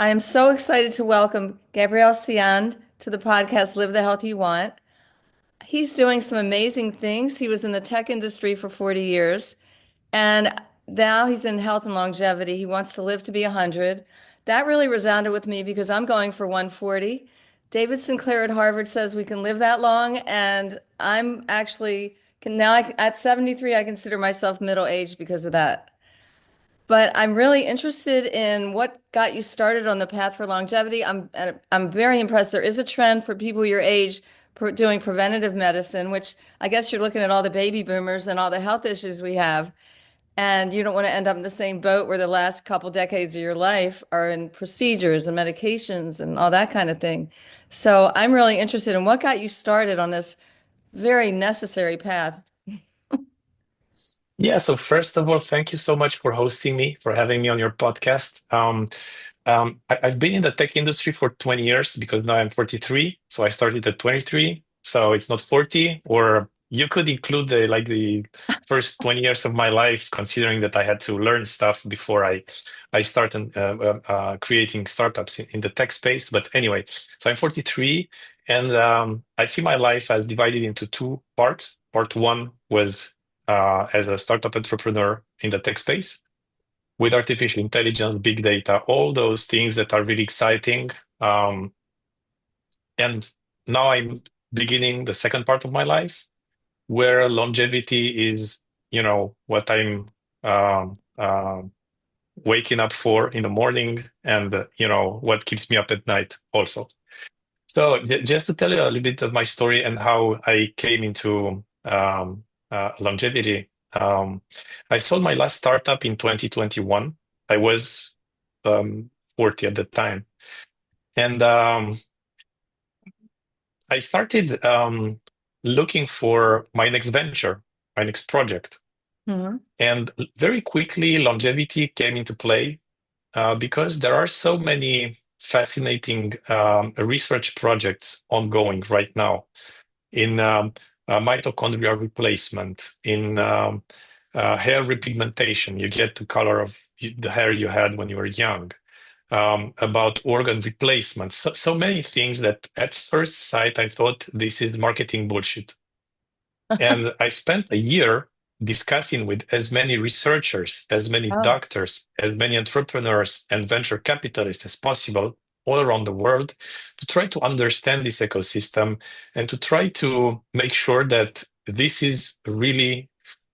I am so excited to welcome Gabriel Cian to the podcast Live the Health You Want. He's doing some amazing things. He was in the tech industry for 40 years, and now he's in health and longevity. He wants to live to be 100. That really resounded with me because I'm going for 140. David Sinclair at Harvard says we can live that long, and I'm actually at 73, I consider myself middle-aged because of that. But I'm really interested in what got you started on the path for longevity. I'm very impressed. There is a trend for people your age doing preventative medicine, which I guess you're looking at all the baby boomers and all the health issues we have, and you don't want to end up in the same boat where the last couple decades of your life are in procedures and medications and all that kind of thing. So I'm really interested in what got you started on this very necessary path. Yeah, so first of all, thank you so much for hosting me, for having me on your podcast. I've been in the tech industry for 20 years because now I'm 43. So I started at 23. So it's not 40, or you could include the first 20 years of my life, considering that I had to learn stuff before I started creating startups in the tech space. But anyway, so I'm 43, and I see my life as divided into two parts. Part one was as a startup entrepreneur in the tech space with artificial intelligence, big data, all those things that are really exciting. Um, and now I'm beginning the second part of my life where longevity is, what I'm um, uh, waking up for in the morning and, what keeps me up at night also. So just to tell you a little bit of my story and how I came into longevity. I sold my last startup in 2021. I was 40 at the time. And I started looking for my next venture, my next project. Mhm. And very quickly, longevity came into play because there are so many fascinating research projects ongoing right now in mitochondrial replacement, in hair repigmentation. You get the color of the hair you had when you were young, about organ replacement. So many things that at first sight I thought this is marketing bullshit. And I spent a year discussing with as many researchers, as many Oh, doctors, as many entrepreneurs and venture capitalists as possible all around the world to try to understand this ecosystem and to try to make sure that this is really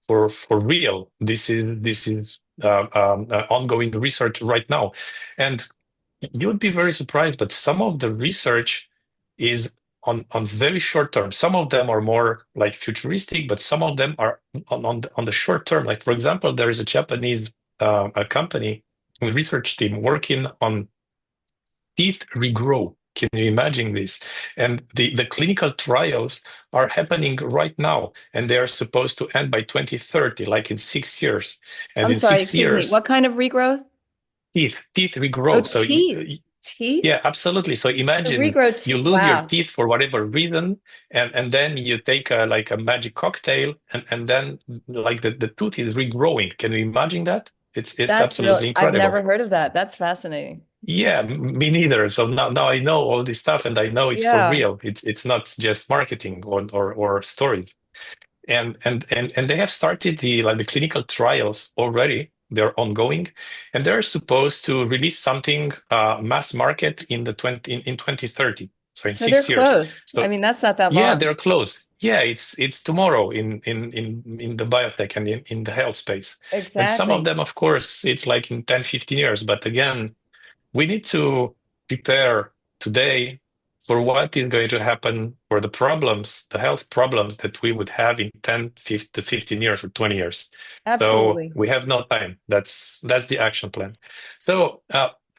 for real. This is ongoing research right now. And you would be very surprised, but some of the research is on very short term. Some of them are more like futuristic, but some of them are on the short term. Like for example, there is a Japanese a company, a research team working on teeth regrow. Can you imagine this? And the clinical trials are happening right now, and they are supposed to end by 2030, like in 6 years. And I'm in sorry, six excuse me. years, What kind of regrowth? teeth Oh, regrow. So teeth. Teeth? yeah, absolutely. So The imagine regrow you teeth. lose your Wow. teeth for whatever reason, and then you take like a magic cocktail, and then like the tooth is regrowing. Can you imagine that? It's That's real. absolutely I've never incredible. heard of that. That's fascinating. Yeah, me neither. So now I know all this stuff, and I know it's for Yeah. real. It's not just marketing or stories. And they have started the clinical trials already. They're ongoing, and they're supposed to release something mass market in the 20 in 2030. So in So they're 6 years. close. I So mean, that's not that yeah, long. they're close. Yeah, it's tomorrow in the biotech and in the health space. And some of Exactly. them, of course, it's like in 10, 15 years. But again, we need to prepare today for what is going to happen for the problems, the health problems that we would have in 10, 15 to 15 years or 20 years. So Absolutely. we have no time. That's the action plan. So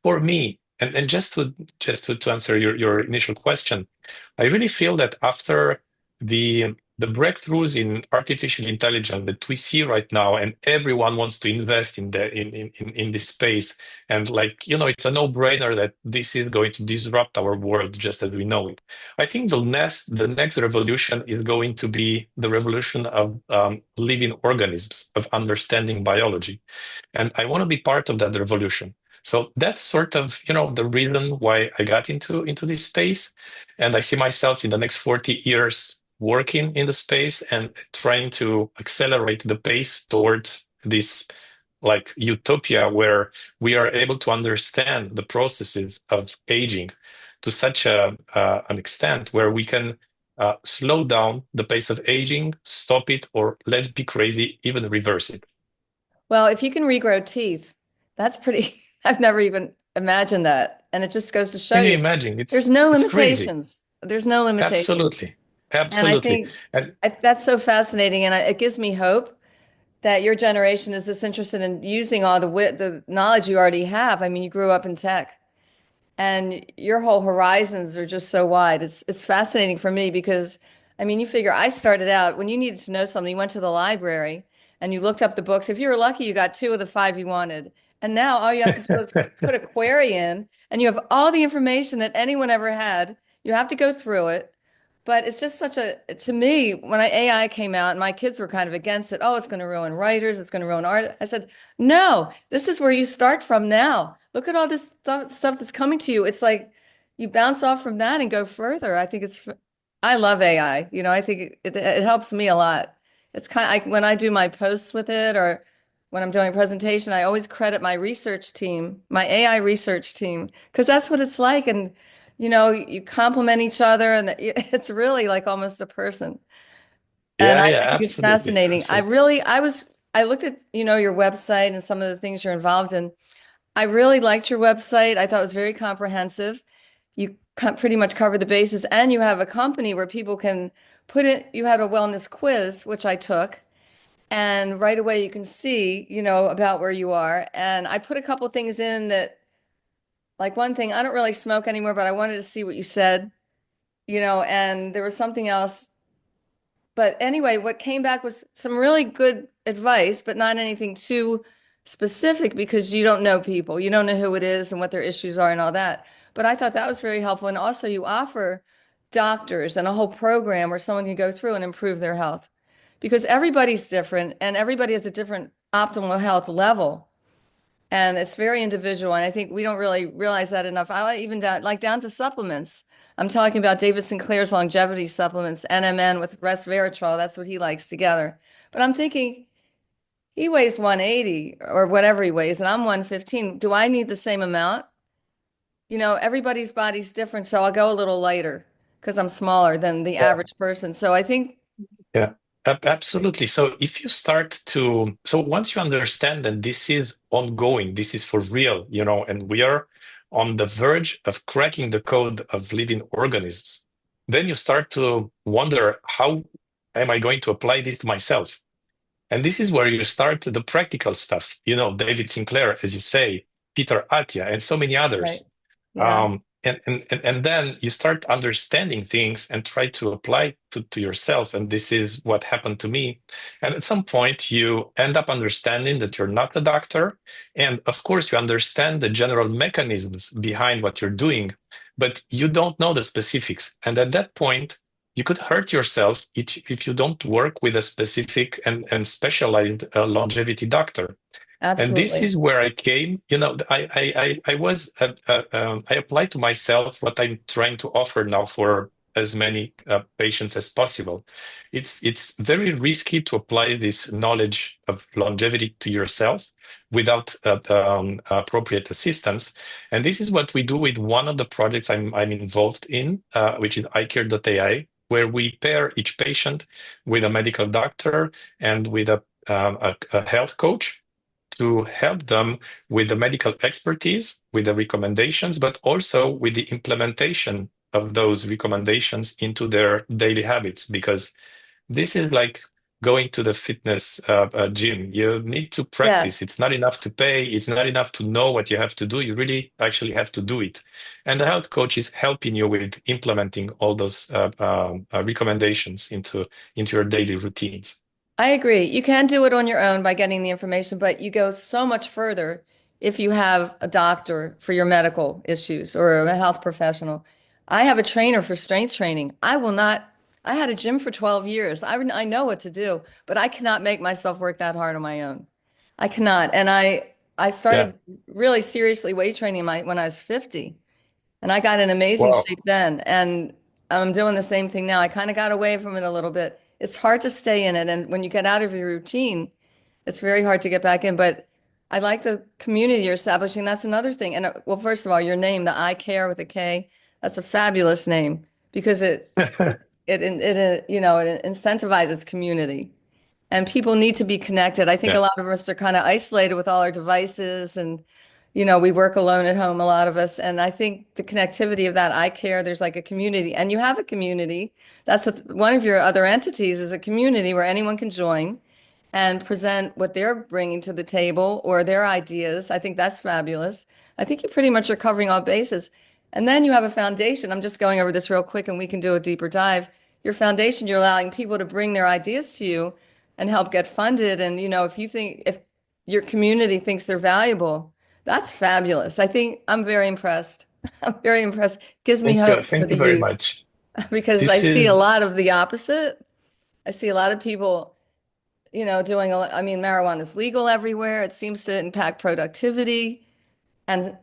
for me, and just to answer your initial question, I really feel that after the breakthroughs in artificial intelligence that we see right now, and everyone wants to invest in this space, and like, it's a no-brainer that this is going to disrupt our world just as we know it. I think the next revolution is going to be the revolution of living organisms, of understanding biology. And I want to be part of that revolution. So that's sort of, the reason why I got into this space. And I see myself in the next 40 years working in the space and trying to accelerate the pace towards this like utopia where we are able to understand the processes of aging to such an extent where we can slow down the pace of aging, stop it, or let's be crazy, even reverse it. Well, if you can regrow teeth, that's pretty, I've never even imagined that. And it just goes to show Can you you imagine? there's It's no it's crazy. limitations. There's no limitations. Absolutely. And I Absolutely. think And that's so fascinating. And it gives me hope that your generation is this interested in using all the knowledge you already have. I mean, you grew up in tech. And your whole horizons are just so wide. It's fascinating for me because I mean, you figure I started out when you needed to know something, you went to the library and you looked up the books. If you were lucky, you got two of the five you wanted. And now all you have to do is put a query in and you have all the information that anyone ever had. You have to go through it. But it's just such a, to me, when AI came out and my kids were kind of against it, oh, it's going to ruin writers, it's going to ruin art. I said, no, this is where you start from now. Look at all this stuff that's coming to you. It's like you bounce off from that and go further. I think I love AI. I think it helps me a lot. It's kind of, when I do my posts with it or when I'm doing a presentation, I always credit my research team, my AI research team, because that's what it's like. And you complement each other and it's really like almost a person. And yeah, I yeah, think it's absolutely. fascinating. Absolutely. I looked at, your website and some of the things you're involved in. I really liked your website. I thought it was very comprehensive. You pretty much cover the bases and you have a company where people can put it, you had a wellness quiz, which I took. And right away you can see, about where you are. And I put a couple things in that, like one thing, I don't really smoke anymore, but I wanted to see what you said, and there was something else. But anyway, what came back was some really good advice, but not anything too specific because you don't know people. You don't know who it is and what their issues are and all that. But I thought that was very helpful. And also, you offer doctors and a whole program where someone can go through and improve their health because everybody's different and everybody has a different optimal health level. And it's very individual. And I think we don't really realize that enough. I even down to supplements. I'm talking about David Sinclair's longevity supplements, NMN with resveratrol. That's what he likes together. But I'm thinking he weighs 180 or whatever he weighs, and I'm 115. Do I need the same amount? Everybody's body's different, so I'll go a little lighter because I'm smaller than the Yeah. average person. So I think, Yeah, absolutely. So if you start to, so once you understand that this is ongoing, this is for real, and we are on the verge of cracking the code of living organisms, then you start to wonder, how am I going to apply this to myself? And this is where you start the practical stuff. David Sinclair, as you say, Peter Attia, and so many right. others. Yeah, And then you start understanding things and try to apply to yourself. And this is what happened to me. And at some point, you end up understanding that you're not a doctor. And of course, you understand the general mechanisms behind what you're doing, but you don't know the specifics. And at that point, you could hurt yourself if you don't work with a specific and specialized longevity doctor. And this absolutely. is where I came. I applied to myself what I'm trying to offer now for as many patients as possible. It's very risky to apply this knowledge of longevity to yourself without appropriate assistance. And this is what we do with one of the projects I'm involved in, which is IKare.ai, where we pair each patient with a medical doctor and with a health coach to help them with the medical expertise, with the recommendations, but also with the implementation of those recommendations into their daily habits. Because this is like going to the fitness gym. You need to practice. Yes. It's not enough to pay. It's not enough to know what you have to do. You really actually have to do it. And the health coach is helping you with implementing all those recommendations into your daily routines. I agree. You can do it on your own by getting the information, but you go so much further if you have a doctor for your medical issues or a health professional. I have a trainer for strength training. I had a gym for 12 years. I know what to do, but I cannot make myself work that hard on my own. I cannot. And I Yeah. started really seriously weight training when I was 50, and I got in amazing Wow. shape then. And I'm doing the same thing now. I kind of got away from it a little bit. It's hard to stay in it, and when you get out of your routine, it's very hard to get back in. But I like the community you're establishing. That's another thing. And well, first of all, your name, the I Care with a K, that's a fabulous name because it incentivizes community. And people need to be connected. I think a Yes. lot of us are kind of isolated with all our devices and, we work alone at home, a lot of us. And I think the connectivity of that, I care, there's like a community. And you have a community. That's one of your other entities is a community where anyone can join and present what they're bringing to the table or their ideas. I think that's fabulous. I think you pretty much are covering all bases. And then you have a foundation. I'm just going over this real quick and we can do a deeper dive. Your foundation, you're allowing people to bring their ideas to you and help get funded. And, if your community thinks they're valuable, that's fabulous. I think I'm very impressed. I'm very impressed. Gives me Thank you. hope for Thank the you very youth much. because I This see a is, lot of the opposite. I see a lot of people I mean, marijuana is legal everywhere. It seems to impact productivity. And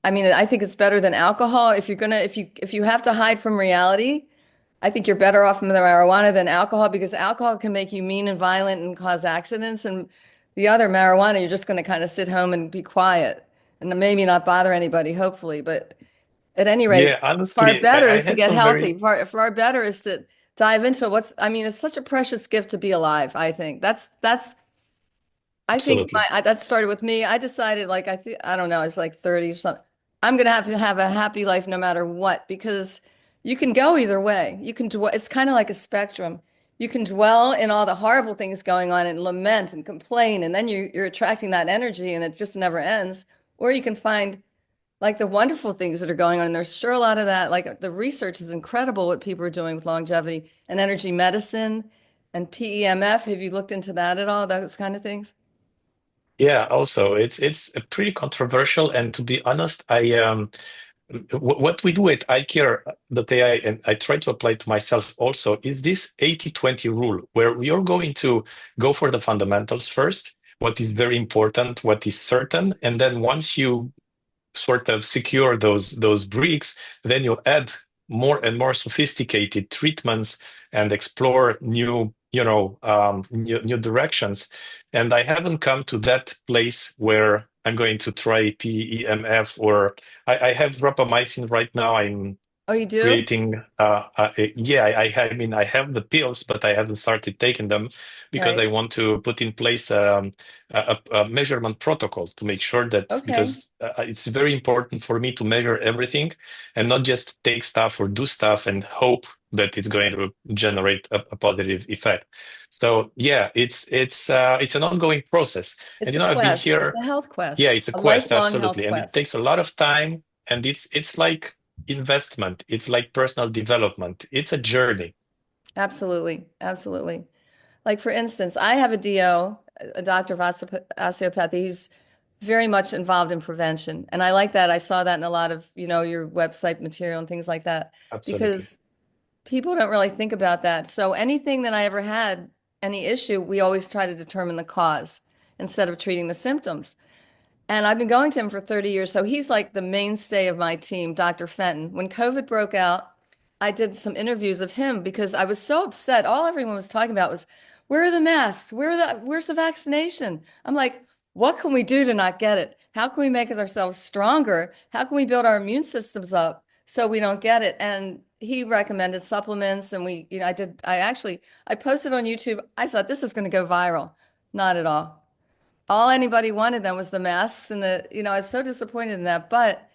I mean, I think it's better than alcohol. If you have to hide from reality, I think you're better off from the marijuana than alcohol because alcohol can make you mean and violent and cause accidents. And the other marijuana, you're just going to kind of sit home and be quiet and then maybe not bother anybody, hopefully. But at any rate, yeah, far honestly, better I is to had get some healthy. very, Far better is to dive into I mean, it's such a precious gift to be alive, I think. I think absolutely. that started with me. I decided like I don't know, it's like 30 or something. I'm gonna have to have a happy life no matter what because you can go either way. You can dwell, it's kind of like a spectrum. You can dwell in all the horrible things going on and lament and complain, and then you're attracting that energy and it just never ends. Or you can find like the wonderful things that are going on. And there's sure a lot of that. Like the research is incredible what people are doing with longevity and energy medicine and PEMF. Have you looked into that at all? Those kind of things? Yeah, also it's pretty controversial, and to be honest, what we do at IKare.ai, and I try to apply to myself also, is this 80-20 rule, where we are going to go for the fundamentals first, what is very important, what is certain, and then once you sort of secure those bricks, then you add more and more sophisticated treatments and explore new directions. And I haven't come to that place where I'm going to try PEMF or I have rapamycin right now. I'm Oh, you do? creating yeah, I mean I have the pills but I haven't started taking them because I Right. want to put in place a measurement protocol to make sure that Okay. because it's very important for me to measure everything and not just take stuff or do stuff and hope that it's going to generate a positive effect. So yeah, it's an ongoing process. And It's a you know, I've been quest. It's here. a health Yeah, quest, it's a a quest, lifelong health absolutely. And it quest. takes a lot of time and it's like investment. It's like personal development. It's a journey. Absolutely. Absolutely. Like for instance, I have a DO, a doctor of osteopathy, who's very much involved in prevention. And I like that. I saw that in a lot of, your website material and things like that, Absolutely. because people don't really think about that. So anything that I ever had, any issue, we always try to determine the cause instead of treating the symptoms. And I've been going to him for 30 years. So he's like the mainstay of my team, Dr. Fenton. When COVID broke out, I did some interviews of him because I was so upset. All everyone was talking about was, where are the masks? Where's the vaccination? I'm like, what can we do to not get it? How can we make ourselves stronger? How can we build our immune systems up so we don't get it? And he recommended supplements and I posted on YouTube. I thought this is going to go viral. Not at all. All anybody wanted then was the masks and I was so disappointed in that. But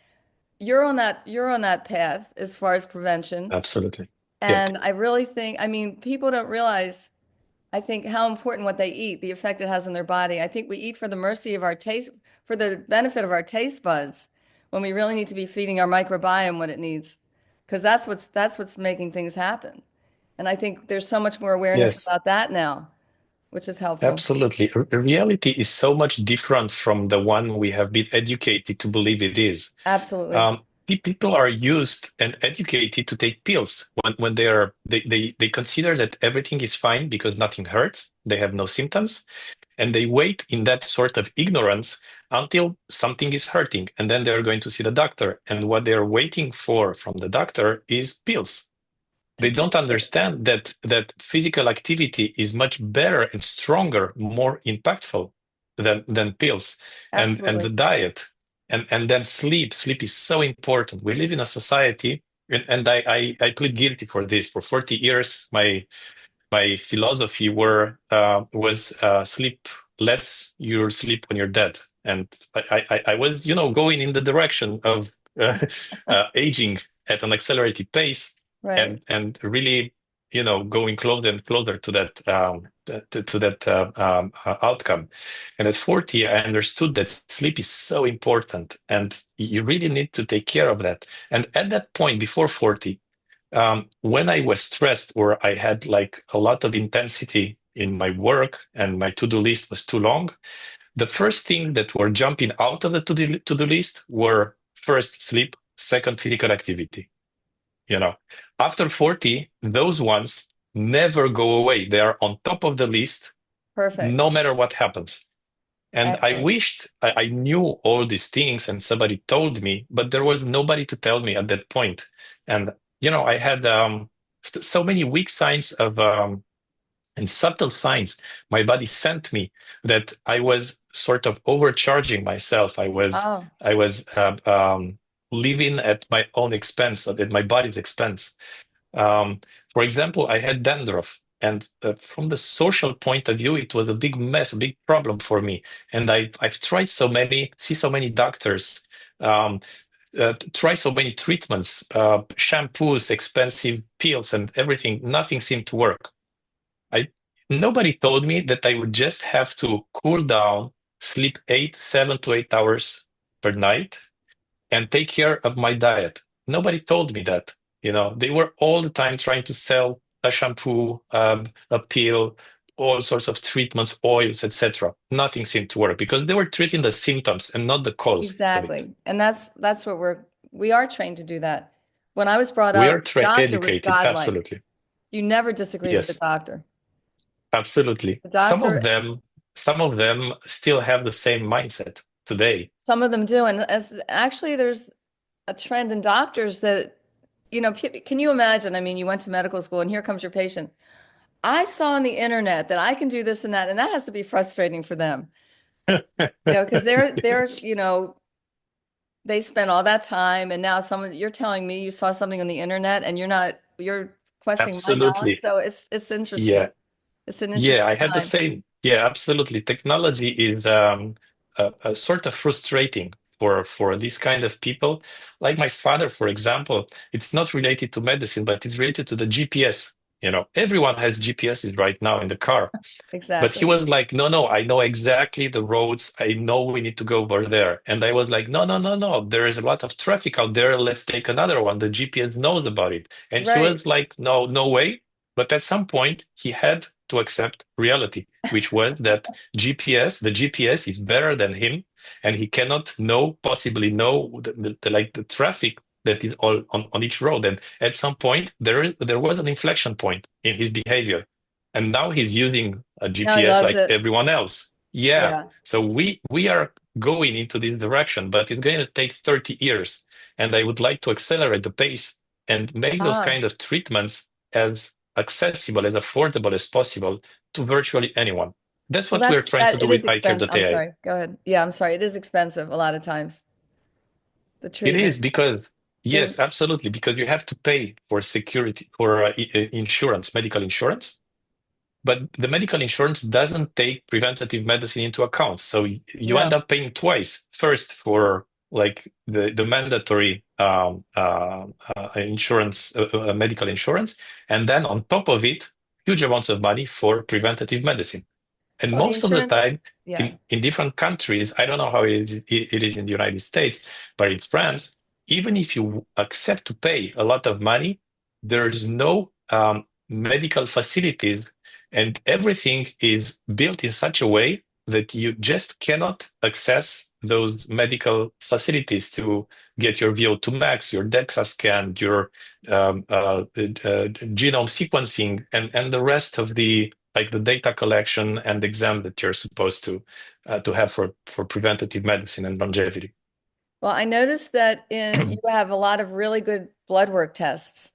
you're on that path as far as prevention. Absolutely. Yep. And I really think, I mean, people don't realize, I think, how important what they eat, the effect it has on their body. I think we eat for the mercy of our taste, for the benefit of our taste buds, when we really need to be feeding our microbiome what it needs. Because that's what's making things happen. And I think there's so much more awareness Yes, about that now, which is helpful. absolutely. Reality is so much different from the one we have been educated to believe it is. Absolutely. People are used and educated to take pills when they consider that everything is fine because nothing hurts. They have no symptoms. and they wait in that sort of ignorance until something is hurting, and then they're going to see the doctor. And what they're waiting for from the doctor is pills. To They don't fix it. understand that physical activity is much better and stronger, more impactful than pills, and the Absolutely. diet, and then sleep. Sleep is so important. We live in a society, and I plead guilty for this. For 40 years, my philosophy was sleep less, you'll sleep when you're dead. And I was, going in the direction of aging at an accelerated pace, Right. and really, going closer and closer to that outcome. And at 40, I understood that sleep is so important, and you really need to take care of that. And at that point, before 40, when I was stressed or I had like a lot of intensity in my work and my to-do list was too long, the first thing that were jumping out of the to-do list were first sleep, second physical activity. You know, after 40, those ones never go away. They are on top of the list Perfect. no matter what happens. And I Excellent. wished I knew all these things and somebody told me, but there was nobody to tell me at that point. And, I had so many weak signs of and subtle signs my body sent me that I was sort of overcharging myself. Oh, I was living at my own expense, at my body's expense. Um, for example, I had dandruff, and from the social point of view, it was a big mess, a big problem for me. And I've tried see so many doctors, um, try so many treatments, shampoos, expensive pills, and everything. Nothing seemed to work. I Nobody told me that I would just have to cool down, sleep 7 to 8 hours per night, and take care of my diet. Nobody told me that. They were all the time trying to sell a shampoo, a pill, all sorts of treatments, oils, etc. Nothing seemed to work because they were treating the symptoms and not the cause of it. exactly. And that's what we are trained to do that. When I was brought We up, are the doctor was educated, godlike. absolutely. You never disagreed with the Yes, doctor. absolutely. The Some of doctor, them, some of them still have the same mindset today. some of them do. And actually, there's a trend in doctors that, can you imagine? I mean, you went to medical school and here comes your patient. I saw on the internet that I can do this and that has to be frustrating for them. Because they spent all that time and now you're telling me you saw something on the internet and you're questioning my knowledge. Absolutely. So it's interesting. Yeah. It's an Yeah, interesting I had the time. same. Yeah, absolutely. Technology is a sort of frustrating for these kind of people. Like my father, for example, it's not related to medicine, but it's related to the GPS. Everyone has GPSs right now in the car. But he Exactly. was like, no, no, I know exactly the roads. I know we need to go over there. And I was like, no, no, no, no. There is a lot of traffic out there. Let's take another one. The GPS knows about it. And he Right. was like, no, no way. But at some point, he had to accept reality, which was that the GPS is better than him, and he cannot possibly know the traffic that is all on each road. And at some point, there was an inflection point in his behavior, and now he's using a Now he GPS loves like it. everyone else. Yeah. Yeah. So we are going into this direction, but it's going to take 30 years. And I would like to accelerate the pace and make those Ah, kind of treatments as accessible, as affordable as possible to virtually anyone. That's well, what we're that's trying to that. do It with is expensive. I'm IKare.ai. sorry. Go ahead. Yeah, I'm sorry. It is expensive a lot of times. The It is treatment. because, They, yes, absolutely, because you have to pay for security, for insurance, medical insurance. But the medical insurance doesn't take preventative medicine into account. So you end no. up paying twice. First for like the mandatory insurance, medical insurance, and then on top of it, huge amounts of money for preventative medicine. And Well, the most of the insurance. time, Yeah. in different countries, I don't know how it is in the United States, but in France, even if you accept to pay a lot of money, there's no medical facilities, and everything is built in such a way that you just cannot access those medical facilities to get your VO2 max, your DEXA scan, your genome sequencing, and the rest of the like the data collection and exam that you're supposed to have for preventative medicine and longevity. Well, I noticed that you have a lot of really good blood work tests,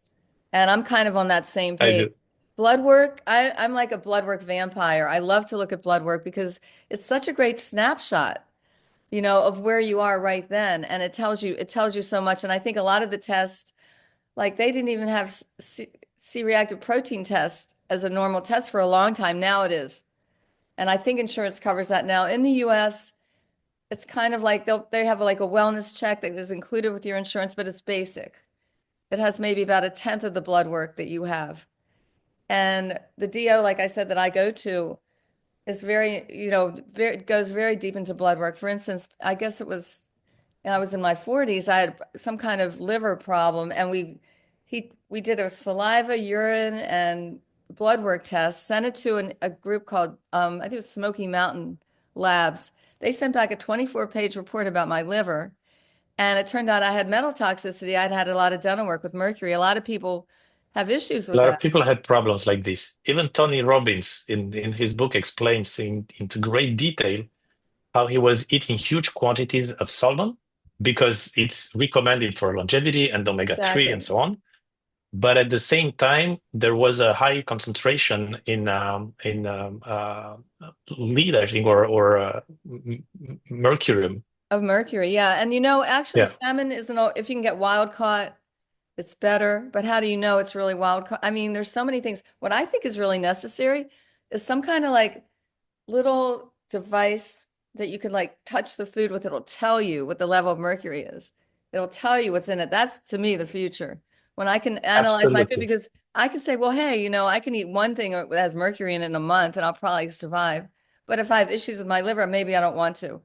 and I'm kind of on that same I page. do. Blood work, I'm like a blood work vampire. I love to look at blood work because it's such a great snapshot, of where you are right then, and it tells you so much. And I think a lot of the tests, like they didn't even have C-reactive protein test as a normal test for a long time. Now it is. And I think insurance covers that now. In the US, it's kind of like they have like a wellness check that is included with your insurance, but it's basic. It has maybe about a tenth of the blood work that you have. And the DO, like I said, that I go to is very, goes very deep into blood work. For instance, I guess it was, and I was in my 40s, I had some kind of liver problem, and we did a saliva, urine, and blood work test, sent it to a group called I think it was Smoky Mountain Labs. They sent back a 24-page report about my liver, and it turned out I had metal toxicity. I'd had a lot of dental work with mercury. A lot of people have issues A with lot that. of people had problems like this. Even Tony Robbins in his book explains into great detail how he was eating huge quantities of salmon because it's recommended for longevity and omega-3 and Exactly. so on. But at the same time, there was a high concentration in lead, I think, or mercurium. Of mercury, yeah. And actually Yeah, salmon isn't all, if you can get wild caught, it's better. But how do you know it's really wild caught? I mean, there's so many things. What I think is really necessary is some kind of like little device that you could like touch the food with. It'll tell you what the level of mercury is. It'll tell you what's in it. That's to me the future. When I can analyze my food, absolutely. because I can say, well, hey, I can eat one thing that has mercury in it in a month and I'll probably survive. But if I have issues with my liver, maybe I don't want to.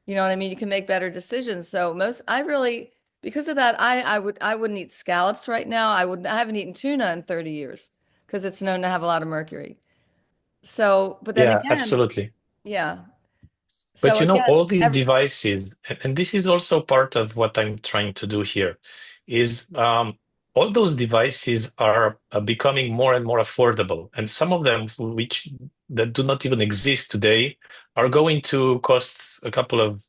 You know what I mean? You can make better decisions. So I really, because of that, I wouldn't eat scallops right now. I haven't eaten tuna in 30 years because it's known to have a lot of mercury. So, but then Yeah, again, absolutely. yeah. But So again, all these devices, and this is also part of what I'm trying to do here, is all those devices are becoming more and more affordable. And some of them, which that do not even exist today, are going to cost a couple of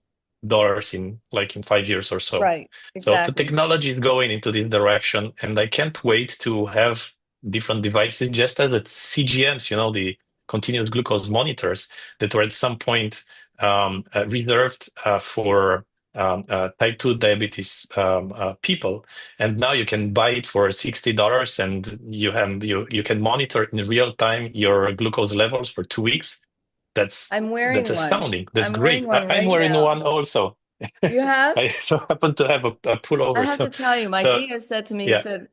dollars in 5 years or so. right, So the exactly. technology is going into this direction, and I can't wait to have different devices, just as the CGMs, the continuous glucose monitors that were at some point reserved for type 2 diabetes people. And now you can buy it for $60 and you can monitor in real time your glucose levels for 2 weeks. I'm That's wearing one. astounding. That's I'm wearing great. one I'm right wearing now. one also. You have? I so happen to have a I pullover. have to tell you, my So DO said to me, he yeah, said,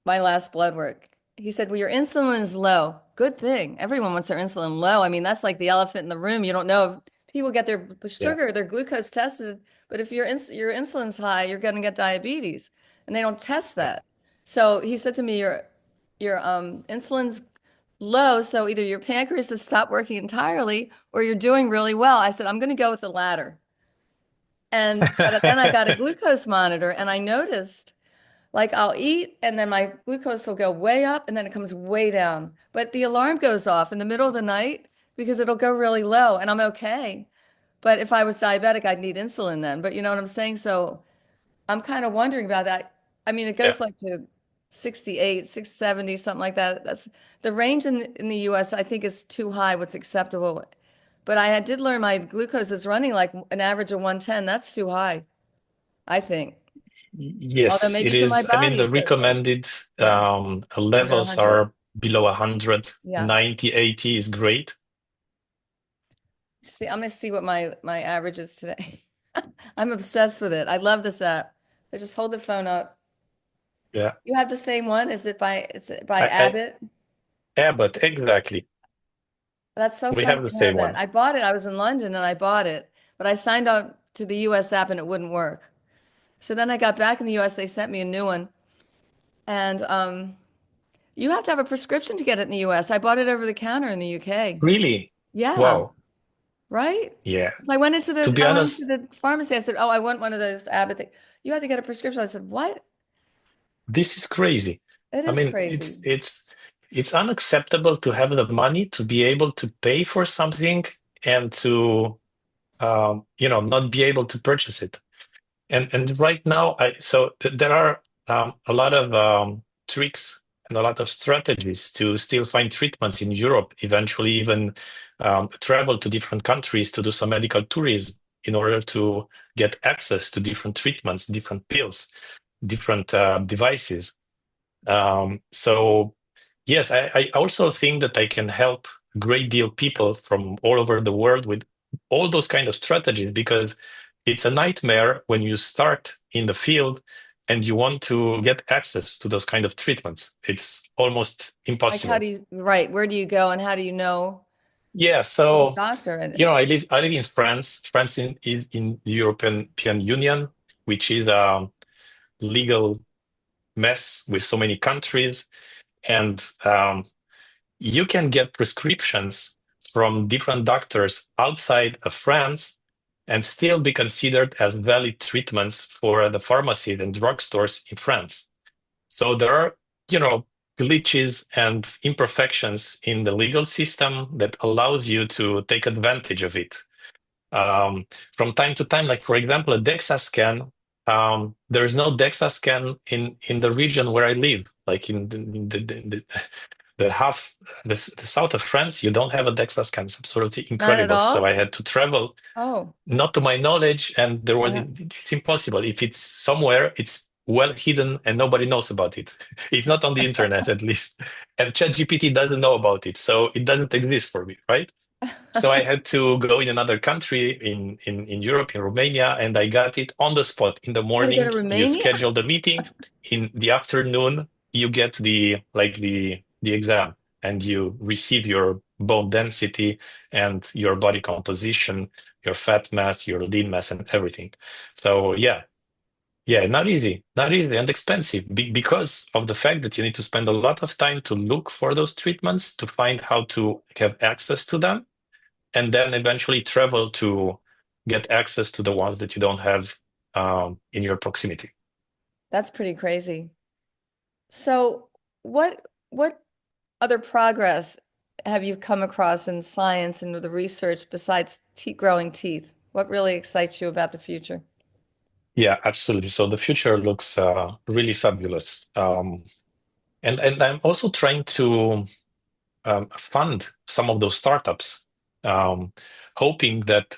my last blood work. He said, well, your insulin is low. Good thing. Everyone wants their insulin low. I mean, that's like the elephant in the room. You don't know if people get their yeah. sugar, their glucose tested, but if your insulin's high, you're going to get diabetes, and they don't test Yeah. that. So he said to me, your insulin's low, so either your pancreas has stopped working entirely or you're doing really well. I said, I'm going to go with the latter. But then I got a glucose monitor, and I noticed. Like I'll eat and then my glucose will go way up and then it comes way down. But the alarm goes off in the middle of the night because it'll go really low and I'm okay. But if I was diabetic, I'd need insulin then. But you know what I'm saying? So I'm kind of wondering about that. I mean, it Yeah. goes like to 68, 670, something like that. That's the range in the US, I think is too high, what's acceptable. But did learn my glucose is running like an average of 110. That's too high, I think. Although Yes, it maybe for my is. I mean, body the it's okay. recommended Yeah. Under levels 100. are below 100. Yeah. 90, 80 is great. See, I'm gonna see what my average is today. I'm obsessed with it. I love this app. I just hold the phone up. Yeah. You have the same one? It's by I Abbott? yeah, but exactly. That's so We funny have the you have same that. one. I bought it. I was in London and I bought it, but I signed up to the US app and it wouldn't work. So then I got back in the US, they sent me a new one. And you have to have a prescription to get it in the US. I bought it over the counter in the UK. Really? Yeah, Wow. right? Yeah. To be I went into honest, the pharmacy. I said, "Oh, I want one of those Abbott things." You have to get a prescription. I said, "What?" this is crazy. It I is mean, crazy. it's unacceptable to have the money to be able to pay for something and to not be able to purchase it. And right now, there are a lot of tricks and a lot of strategies to still find treatments in Europe. Eventually, even travel to different countries to do some medical tourism in order to get access to different treatments, different pills, different devices. So yes, I also think that I can help a great deal people from all over the world with all those kind of strategies because it's a nightmare when you start in the field and you want to get access to those kind of treatments. It's almost Like how impossible. do you, right, where do you go and how do you know Yeah, the so doctor? And I live in France. France is in the European Union, which is a legal mess with so many countries. And you can get prescriptions from different doctors outside of France and still be considered as valid treatments for the pharmacies and drugstores in France. So there are, you know, glitches and imperfections in the legal system that allows you to take advantage of it. From time to time, like for example, a DEXA scan. There is no DEXA scan in the region where I live, like in the south of France. You don't have a DEXA scan. It's absolutely not at incredible. So all? I had to travel, Oh, not to my knowledge, and uh, it's impossible. If it's somewhere, it's well hidden and nobody knows about it. It's not on the internet, at least, and ChatGPT doesn't know about it, so it doesn't exist for me, right? So I had to go in another country in Europe, in Romania, and I got it on the spot. In the you had to go to morning, you Romania? schedule the meeting. In the afternoon, you get the exam, and you receive your bone density and your body composition, your fat mass, your lean mass, and everything. So yeah, yeah, not easy and expensive because of the fact that you need to spend a lot of time to look for those treatments, to find how to have access to them and then eventually travel to get access to the ones that you don't have in your proximity. That's pretty crazy. So what other progress have you come across in science and the research besides te growing teeth? What really excites you about the future? Yeah, absolutely. So the future looks really fabulous. And I'm also trying to fund some of those startups, um, hoping that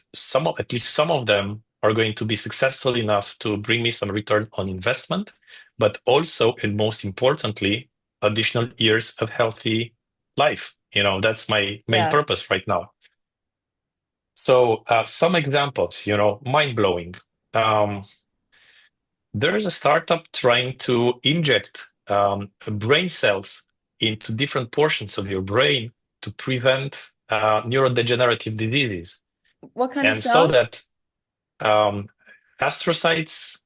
at least some of them are going to be successful enough to bring me some return on investment, but also, and most importantly, additional years of healthy life. That's my main Yeah. purpose right now. So, some examples, mind blowing. Um, there is a startup trying to inject brain cells into different portions of your brain to prevent neurodegenerative diseases. What kind of And so cells? that um, astrocytes,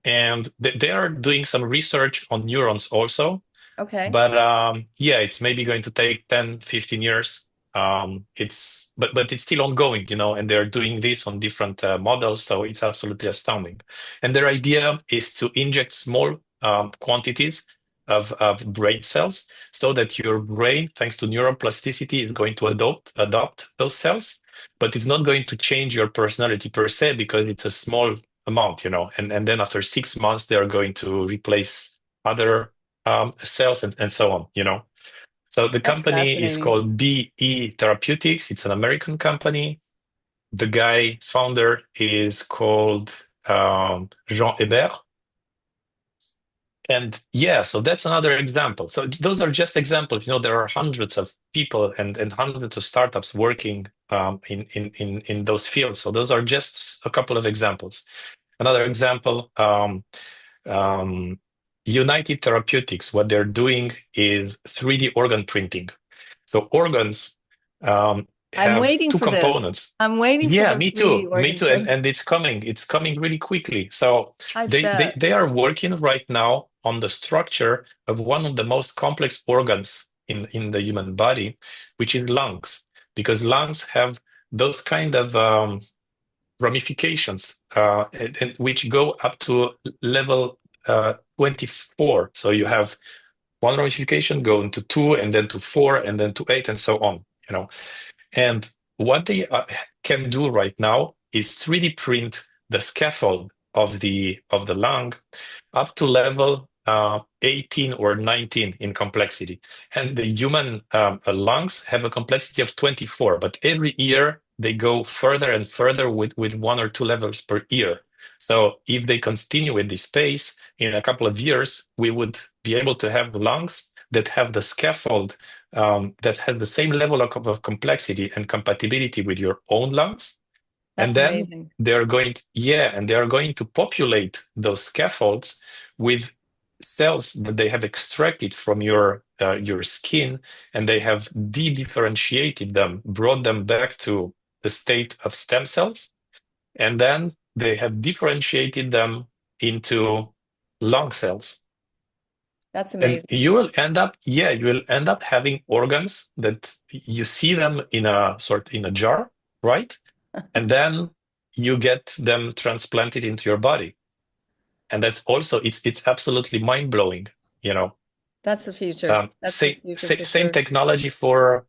and they are doing some research on neurons also. Okay. But yeah, it's maybe going to take 10, 15 years. But it's still ongoing, and they're doing this on different models, so it's absolutely astounding. And their idea is to inject small quantities of brain cells so that your brain, thanks to neuroplasticity, is going to adopt those cells, but it's not going to change your personality per se because it's a small amount, and then after 6 months, they are going to replace other cells and so on. So the That's company is fascinating. called BE Therapeutics. It's an American company. The guy founder is called Jean Hébert. And yeah, so that's another example. So those are just examples. There are hundreds of people and hundreds of startups working in those fields. So those are just a couple of examples. Another example, um, United Therapeutics, what they're doing is 3D organ printing. So organs I'm have waiting two for this. components. I'm waiting for Yeah, the me 3D too, me organ too, and print. and it's coming. It's coming really quickly. So I they they bet. they are working right now on the structure of one of the most complex organs in the human body, which is lungs, because lungs have those kind of ramifications, and which go up to level 24. So you have one ramification, go into two, and then to four, and then to eight, and so on. And what they can do right now is 3D print the scaffold of the lung up to level 18 or 19 in complexity. And the human lungs have a complexity of 24, but every year they go further and further with one or two levels per year. So if they continue with this pace, in a couple of years, we would be able to have lungs that have the scaffold that have the same level of complexity and compatibility with your own lungs. And That's then amazing. they are going to populate those scaffolds with cells that they have extracted from your skin, and they have de-differentiated them, brought them back to the state of stem cells, and then they have differentiated them into lung cells. That's And amazing. you will end up having organs that you see them in a jar, right? And then you get them transplanted into your body. And that's also it's absolutely mind-blowing, you know. That's the future. That's the future for Same sure. technology for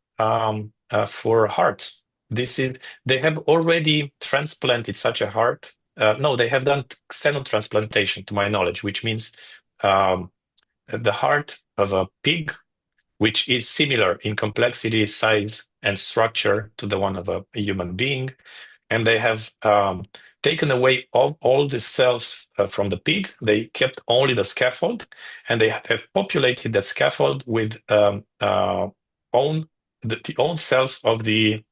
hearts. This is They have already transplanted such a heart. No, they have done xenotransplantation, to my knowledge, which means um, the heart of a pig, which is similar in complexity, size, and structure to the one of a human being. And they have taken away all the cells from the pig. They kept only the scaffold, and they have populated that scaffold with own the own cells of the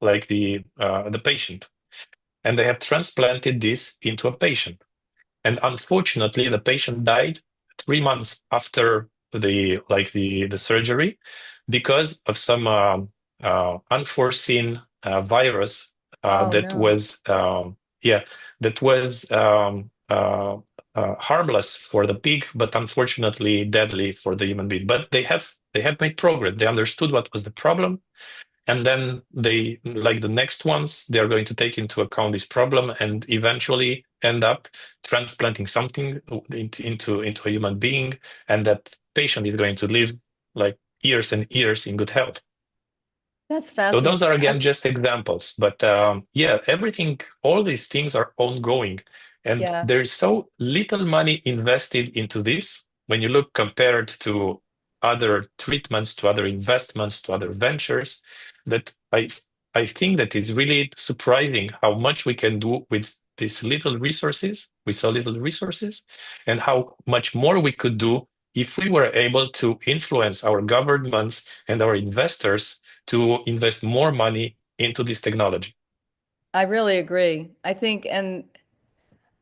patient, and they have transplanted this into a patient. And unfortunately, the patient died 3 months after the surgery because of some unforeseen virus Oh that no. was harmless for the pig, but unfortunately deadly for the human being. But they have made progress. They understood what was the problem, and then like the next ones, they are going to take into account this problem and eventually end up transplanting something into a human being, and that patient is going to live like years and years in good health. That's So fascinating. those are again just examples, but yeah, all these things are ongoing, and Yeah, there is so little money invested into this when you look compared to other treatments, to other investments, to other ventures, that I think that it's really surprising how much we can do with so little resources, and how much more we could do if we were able to influence our governments and our investors to invest more money into this technology. I really agree. I think, and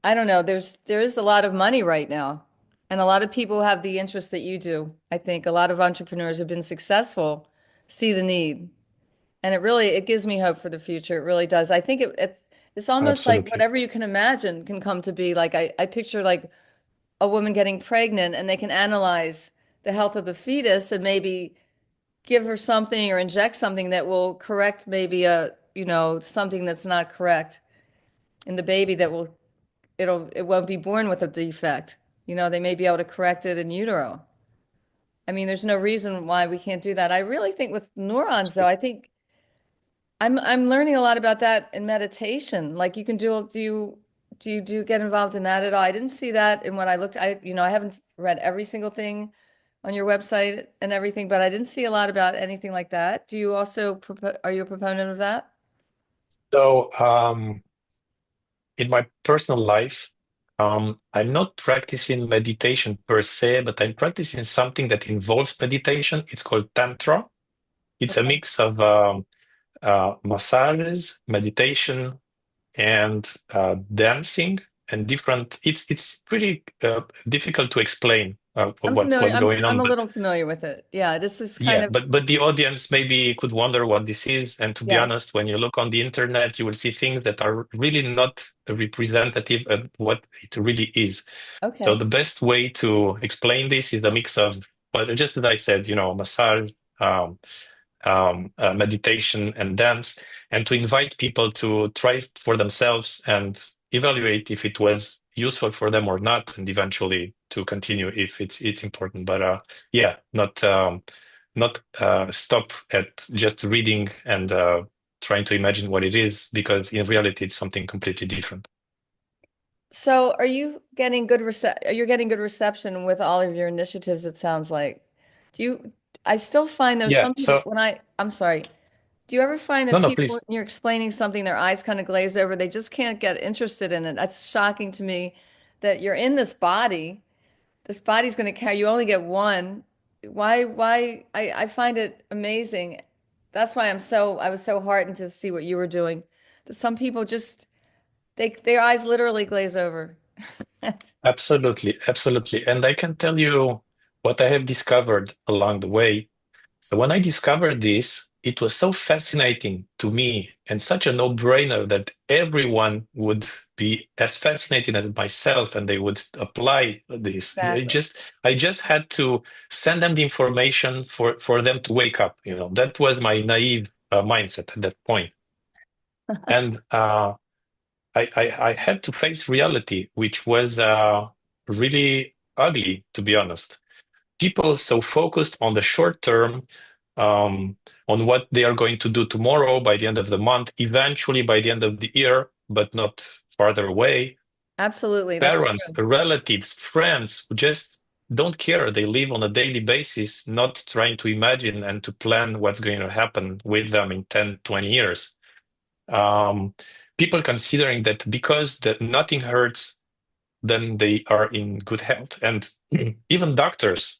I don't know, there is a lot of money right now, and a lot of people have the interest that you do. I think a lot of entrepreneurs have been successful, see the need, and it gives me hope for the future. It really does. I think it's almost like Absolutely. whatever you can imagine can come to be. Like I picture like a woman getting pregnant, and they can analyze the health of the fetus and maybe give her something or inject something that will correct maybe something that's not correct in the baby that will it won't be born with a defect. They may be able to correct it in utero. I mean, there's no reason why we can't do that. I really think with neurons though, I think I'm learning a lot about that in meditation. Like you can do you get involved in that at all? I didn't see that in what I looked. I haven't read every single thing on your website and everything, but I didn't see a lot about anything like that. Do you also are you a proponent of that? So, in my personal life, I'm not practicing meditation per se, but I'm practicing something that involves meditation. It's called Tantra. It's a Okay. mix of massages, meditation, and dancing, and different. It's pretty difficult to explain I'm familiar. what's going I'm on, a but little familiar with it. Yeah, this is kind yeah, of but the audience maybe could wonder what this is. And to be yes. honest, when you look on the internet, you will see things that are really not representative of what it really is. So Okay. the best way to explain this is a mix of, but just as I said, massage, um, meditation, and dance, and to invite people to try for themselves and evaluate if it was useful for them or not, and eventually to continue if it's important. But yeah, not stop at just reading and trying to imagine what it is, because in reality it's something completely different. So are you getting you're getting good reception with all of your initiatives, it sounds like. Do you I still find there's Yeah. some people So I'm sorry. Do you ever find no, that no, people, please. when you're explaining something, their eyes kind of glaze over, they just can't get interested in it? That's shocking to me that you're in this body. This body's going to carry, you only get one. I find it amazing. That's why I was so heartened to see what you were doing. That some people just, their eyes literally glaze over. Absolutely, absolutely. And I can tell you what I have discovered along the way. So when I discovered this, it was so fascinating to me and such a no-brainer that everyone would be as fascinated as myself and they would apply this. Exactly. I just had to send them the information for them to wake up. That was my naive mindset at that point. And I had to face reality, which was really ugly, to be honest. People so focused on the short term, on what they are going to do tomorrow, by the end of the month, eventually by the end of the year, but not farther away. Absolutely. That's Parents, true. relatives, friends who just don't care. They live on a daily basis, not trying to imagine and to plan what's going to happen with them in 10, 20 years. Um, People considering that because that nothing hurts, then they are in good health. And even doctors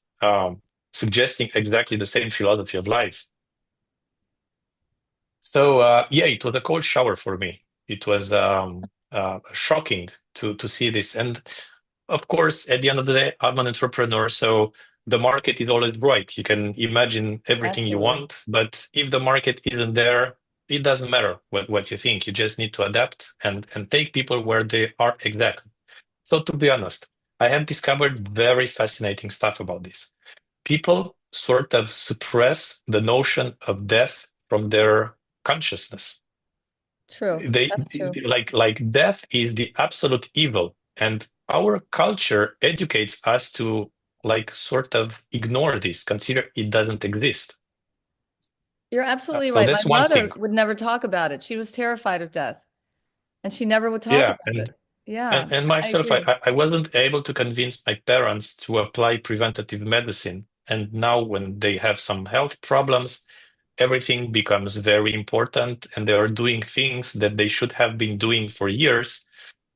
suggesting exactly the same philosophy of life. So yeah, it was a cold shower for me. It was shocking to see this. And of course, at the end of the day, I'm an entrepreneur, so the market is always right. You can imagine everything you Absolutely. want, but if the market isn't there, it doesn't matter what you think. You just need to adapt and take people where they are exactly. So to be honest, I have discovered very fascinating stuff about this. People sort of suppress the notion of death from their consciousness. True. They That's true. like death is the absolute evil, and our culture educates us to like sort of ignore this, consider it doesn't exist. You're absolutely So right. My that's one thing. mother would never talk about it. She was terrified of death, and she never would talk Yeah, about and it. Yeah, and, and I myself, agree. I wasn't able to convince my parents to apply preventative medicine. And now when they have some health problems, everything becomes very important, and they are doing things that they should have been doing for years,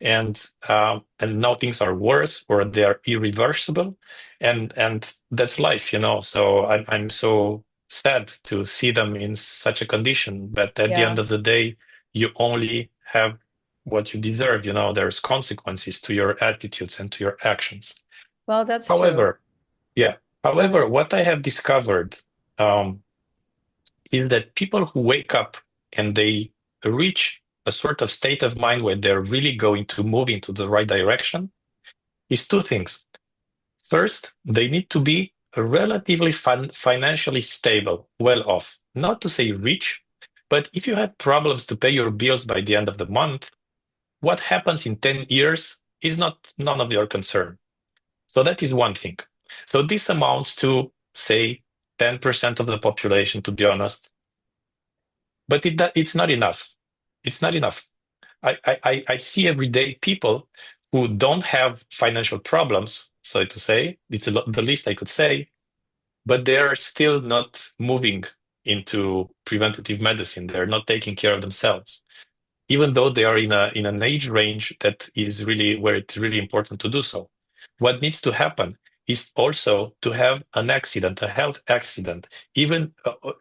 and now things are worse or they are irreversible, and that's life, so I'm so sad to see them in such a condition, but at the Yeah. end of the day you only have what you deserve. There's consequences to your attitudes and to your actions. Well, that's true. However, yeah, Go ahead. what I have discovered um, is that people who wake up and they reach a sort of state of mind where they're really going to move into the right direction is two things. First, they need to be relatively financially stable, well off. Not to say rich, but if you have problems to pay your bills by the end of the month, what happens in 10 years is not none of your concern. So that is one thing. So this amounts to, say, 10% of the population, to be honest. But it's not enough. It's not enough. I see every day people who don't have financial problems, so to say. It's the least I could say, but they're still not moving into preventative medicine. They're not taking care of themselves, even though they are in an age range that is really where it's really important to do so. What needs to happen is also to have an accident, a health accident, even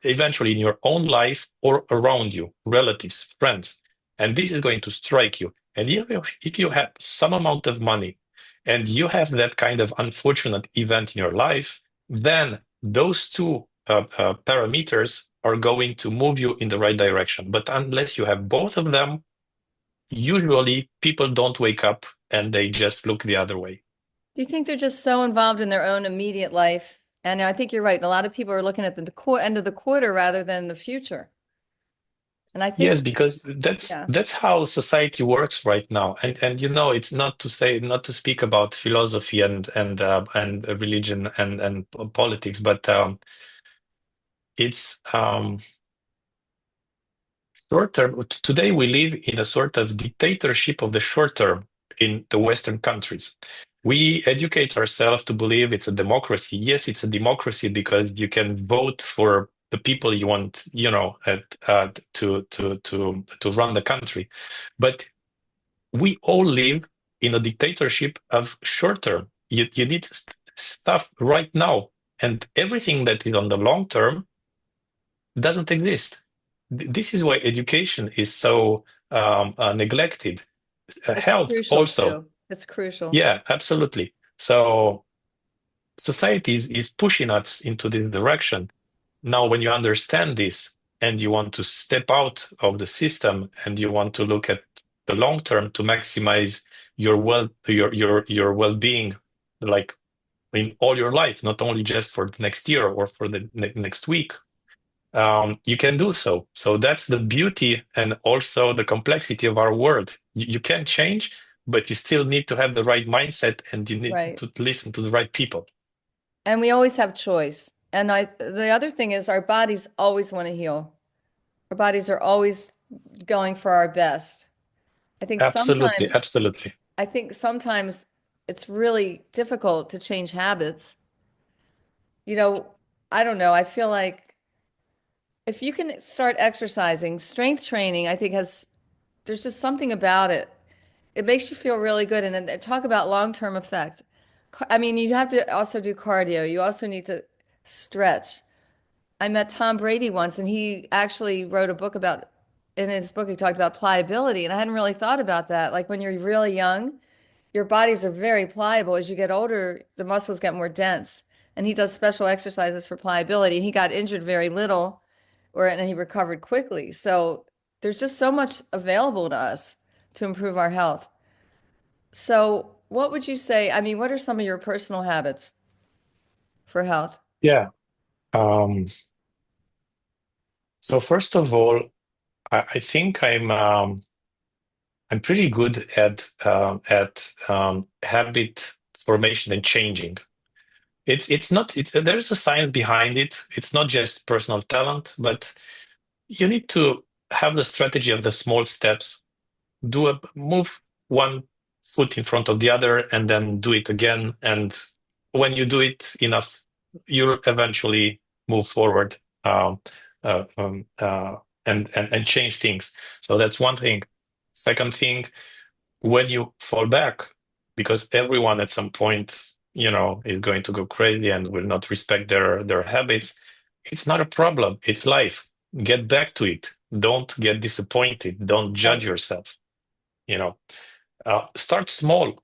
eventually in your own life or around you, relatives, friends. And this is going to strike you. And if you have some amount of money and you have that kind of unfortunate event in your life, then those two parameters are going to move you in the right direction. But unless you have both of them, usually people don't wake up and they just look the other way. Do you think they're just so involved in their own immediate life? And I think you're right. A lot of people are looking at the end of the quarter rather than the future. And I Yes, think, because that's yeah, that's how society works right now. And it's not to say, not to speak about philosophy and religion and politics, but it's short term. Today we live in a sort of dictatorship of the short term in the Western countries. We educate ourselves to believe it's a democracy. Yes, it's a democracy because you can vote for the people you want, to run the country. But we all live in a dictatorship of short term. You need stuff right now, and everything that is on the long term doesn't exist. This is why education is so neglected. it's Health crucial also. too. It's crucial. Yeah, absolutely. So society is pushing us into this direction. Now, when you understand this and you want to step out of the system and you want to look at the long term to maximize your well-being, like in all your life, not only just for the next year or for the next week, you can do so. So that's the beauty and also the complexity of our world. You can change, but you still need to have the right mindset and you need Right. to listen to the right people. And we always have choice. And the other thing is our bodies always want to heal. Our bodies are always going for our best. I think Absolutely, sometimes, absolutely. I think sometimes it's really difficult to change habits. You know, I don't know. I feel like if you can start exercising, strength training, I think there's just something about it. It makes you feel really good. And then they talk about long-term effect. I mean, you have to also do cardio. You also need to stretch. I met Tom Brady once, and he actually wrote a book about, in his book, he talked about pliability. And I hadn't really thought about that. Like when you're really young, your bodies are very pliable. As you get older, the muscles get more dense. And he does special exercises for pliability. He got injured very little, and he recovered quickly. So there's just so much available to us to improve our health. So, what would you say? I mean, what are some of your personal habits for health? Yeah. Um, so first of all, I think I'm pretty good at habit formation and changing. It's not it's there's a science behind it. It's not just personal talent, but you need to have the strategy of the small steps. Move one foot in front of the other, and then do it again. And when you do it enough, you'll eventually move forward, uh, um, uh, and change things. So that's one thing. Second thing, when you fall back, because everyone at some point, is going to go crazy and will not respect their habits, it's not a problem. It's life. Get back to it. Don't get disappointed. Don't judge Right. yourself. You know, start small.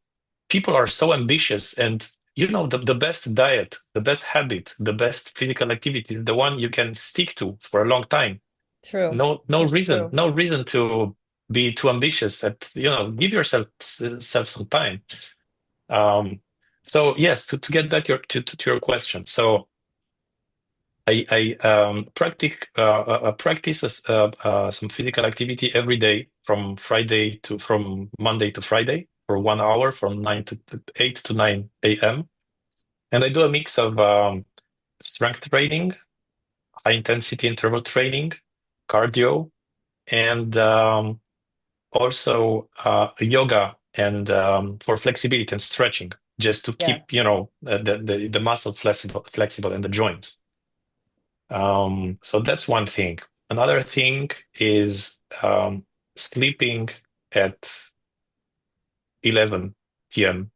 People are so ambitious, and the best diet, the best habit, the best physical activity is the one you can stick to for a long time. True. No That's reason, true. no reason to be too ambitious. Give yourself some time. Um, so yes, to get back to your question. So I practice some physical activity every day from Monday to Friday for 1 hour from 8 to 9 a.m. And I do a mix of strength training, high intensity interval training, cardio, and also yoga and for flexibility and stretching, just to Yes. keep the muscle flexible and the joints. So that's one thing. Another thing is sleeping at 11 p.m.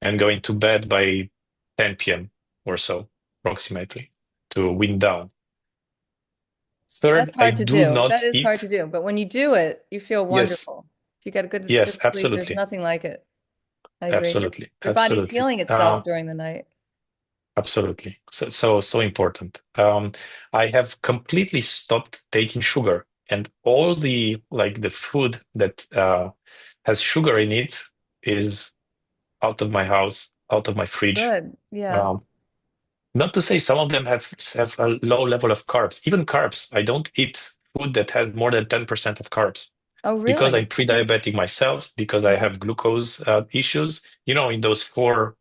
and going to bed by 10 p.m. or so, approximately, to wind down. Third, That's I hard to do do. That not is hard to eat. do. But when you do it, you feel Yes, wonderful. If you get a good yes, sleep, there's absolutely, nothing like it. I agree. absolutely, Your body's absolutely. healing itself during the night. Absolutely. So important. I have completely stopped taking sugar, and all the food that has sugar in it is out of my house, out of my fridge. Good. Yeah. Um, Not to say some of them have a low level of carbs. Even carbs, I don't eat food that has more than 10% of carbs. Oh, Because really? I'm pre-diabetic myself, because I Uh-huh. have glucose issues, in those four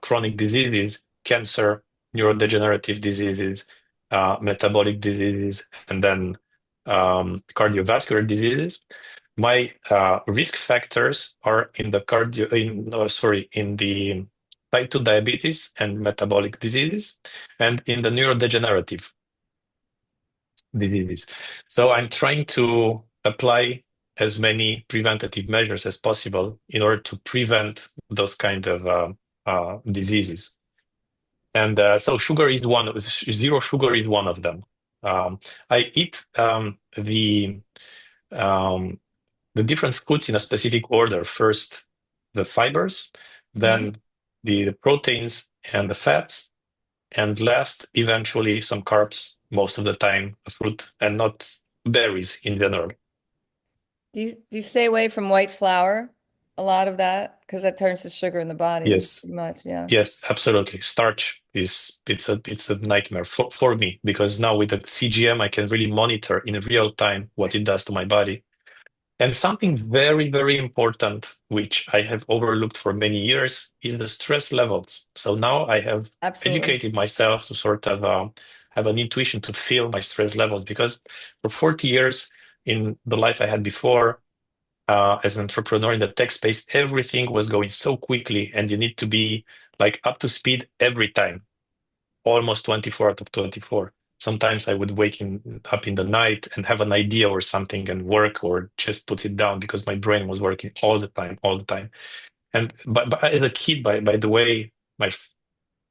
chronic diseases, cancer, neurodegenerative diseases, metabolic diseases, and then cardiovascular diseases, my risk factors are in the in the type 2 diabetes and metabolic diseases, and in the neurodegenerative diseases. So I'm trying to apply as many preventative measures as possible in order to prevent those kind of diseases. And so sugar is zero sugar is one of them. I eat um, the different foods in a specific order. First, the fibers, Hmm. then the proteins and the fats, and last, eventually, some carbs, most of the time, fruit and not berries in general. Do you stay away from white flour? A lot of that because that turns to sugar in the body Yes, pretty much. Yeah, yes, absolutely. Starch is it's a nightmare for me because now with the CGM, I can really monitor in real time what it does to my body. And something very, very important, which I have overlooked for many years, is the stress levels. So now I have absolutely. educated myself to sort of have an intuition to feel my stress levels because for 40 years in the life I had before, as an entrepreneur in the tech space, everything was going so quickly and you need to be like up to speed every time, almost 24 out of 24. Sometimes I would up in the night and have an idea or something and work or just put it down because my brain was working all the time, all the time. And but as a kid, by the way, my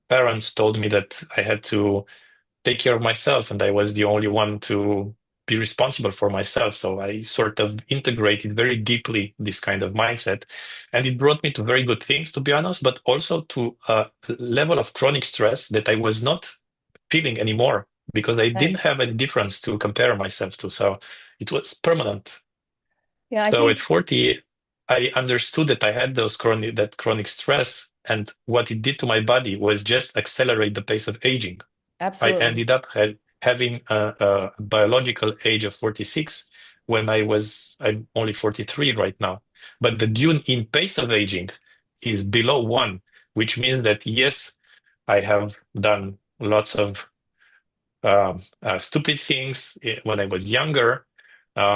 parents told me that I had to take care of myself and I was the only one to be responsible for myself. So I sort of integrated very deeply this kind of mindset. And it brought me to very good things, to be honest, but also to a level of chronic stress that I was not feeling anymore because I didn't Nice. have any difference to compare myself to. So it was permanent. Yeah, I So think at 40, I understood that I had that chronic stress, and what it did to my body was just accelerate the pace of aging. I absolutely. ended up having a biological age of 46 when I'm only 43 right now. But the dune in pace of aging is below one, which means that yes, I have done lots of stupid things when I was younger,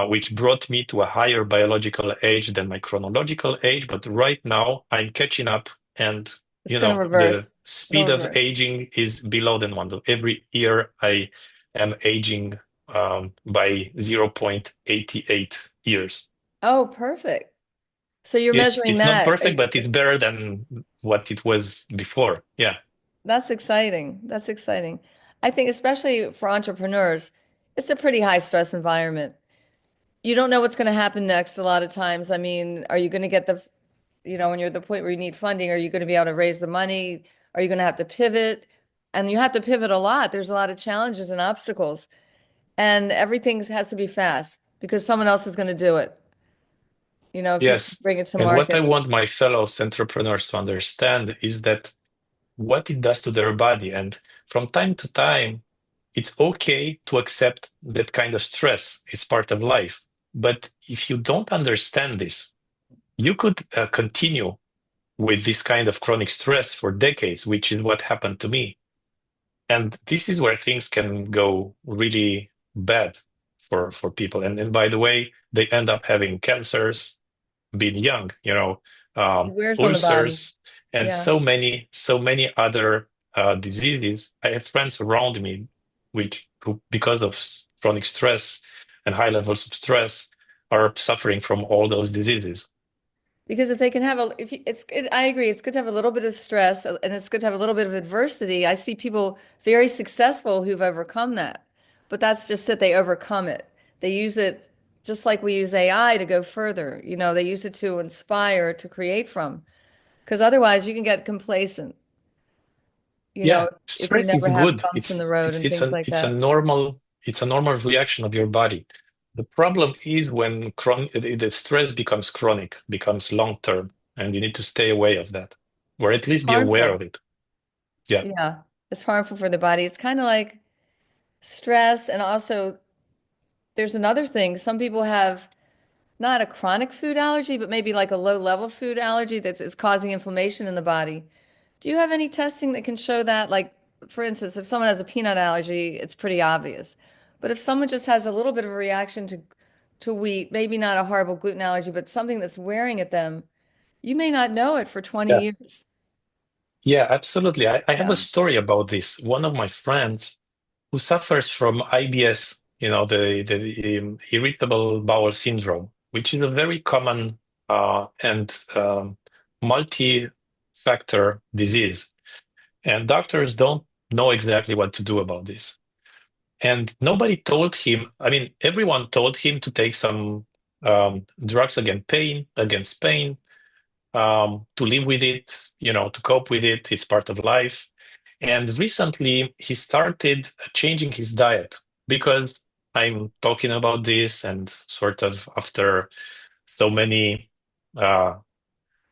which brought me to a higher biological age than my chronological age. But right now, I'm catching up, and It's going to the reverse. It'll speed of reverse. aging is below than one. Every year, I am aging by 0.88 years. Oh, perfect. So you're It's measuring it's not that. perfect, but it's better than what it was before. Yeah. That's exciting. That's exciting. I think especially for entrepreneurs, it's a pretty high stress environment. You don't know what's going to happen next a lot of times. I mean, are you going to get when you're at the point where you need funding, are you going to be able to raise the money? Are you going to have to pivot? And you have to pivot a lot. There's a lot of challenges and obstacles, and everything has to be fast because someone else is going to do it. If you Yes. bring it to And what I market. want my fellow entrepreneurs to understand is that what it does to their body. And from time to time, it's okay to accept that kind of stress. It's part of life. But if you don't understand this, you could continue with this kind of chronic stress for decades, which is what happened to me. And this is where things can go really bad for people. And by the way, they end up having cancers, being young, It wears on the body. ulcers, and Yeah. so many other diseases. I have friends around me who, because of chronic stress and high levels of stress, are suffering from all those diseases. Because if they can have if you, I agree, it's good to have a little bit of stress and it's good to have a little bit of adversity. I see people very successful who've overcome that, but that's just that they overcome it. They use it just like we use AI to go further. They use it to inspire, to create from, because otherwise you can get complacent, you know, Yeah, if you stress is never have good. bumps in the road and things like It's a that. normal reaction of your body. The problem is when the stress becomes chronic, becomes long term, and you need to stay away of that, or at least be aware of Harmful. it. Yeah. Yeah, it's harmful for the body. It's kind of like stress and also there's another thing. Some people have not a chronic food allergy, but maybe like a low level food allergy that's is causing inflammation in the body. Do you have any testing that can show that? Like, for instance, if someone has a peanut allergy, it's pretty obvious. But if someone just has a little bit of a reaction to wheat, maybe not a horrible gluten allergy, but something that's wearing at them, you may not know it for 20 Yeah. years. Yeah, absolutely. I have a Yeah. story about this. One of my friends who suffers from IBS, the irritable bowel syndrome, which is a very common and multi-factor disease. And doctors don't know exactly what to do about this. And nobody told him, I mean, everyone told him to take some drugs against pain, to live with it, to cope with it. It's part of life. And recently he started changing his diet because I'm talking about this and sort of after so many uh,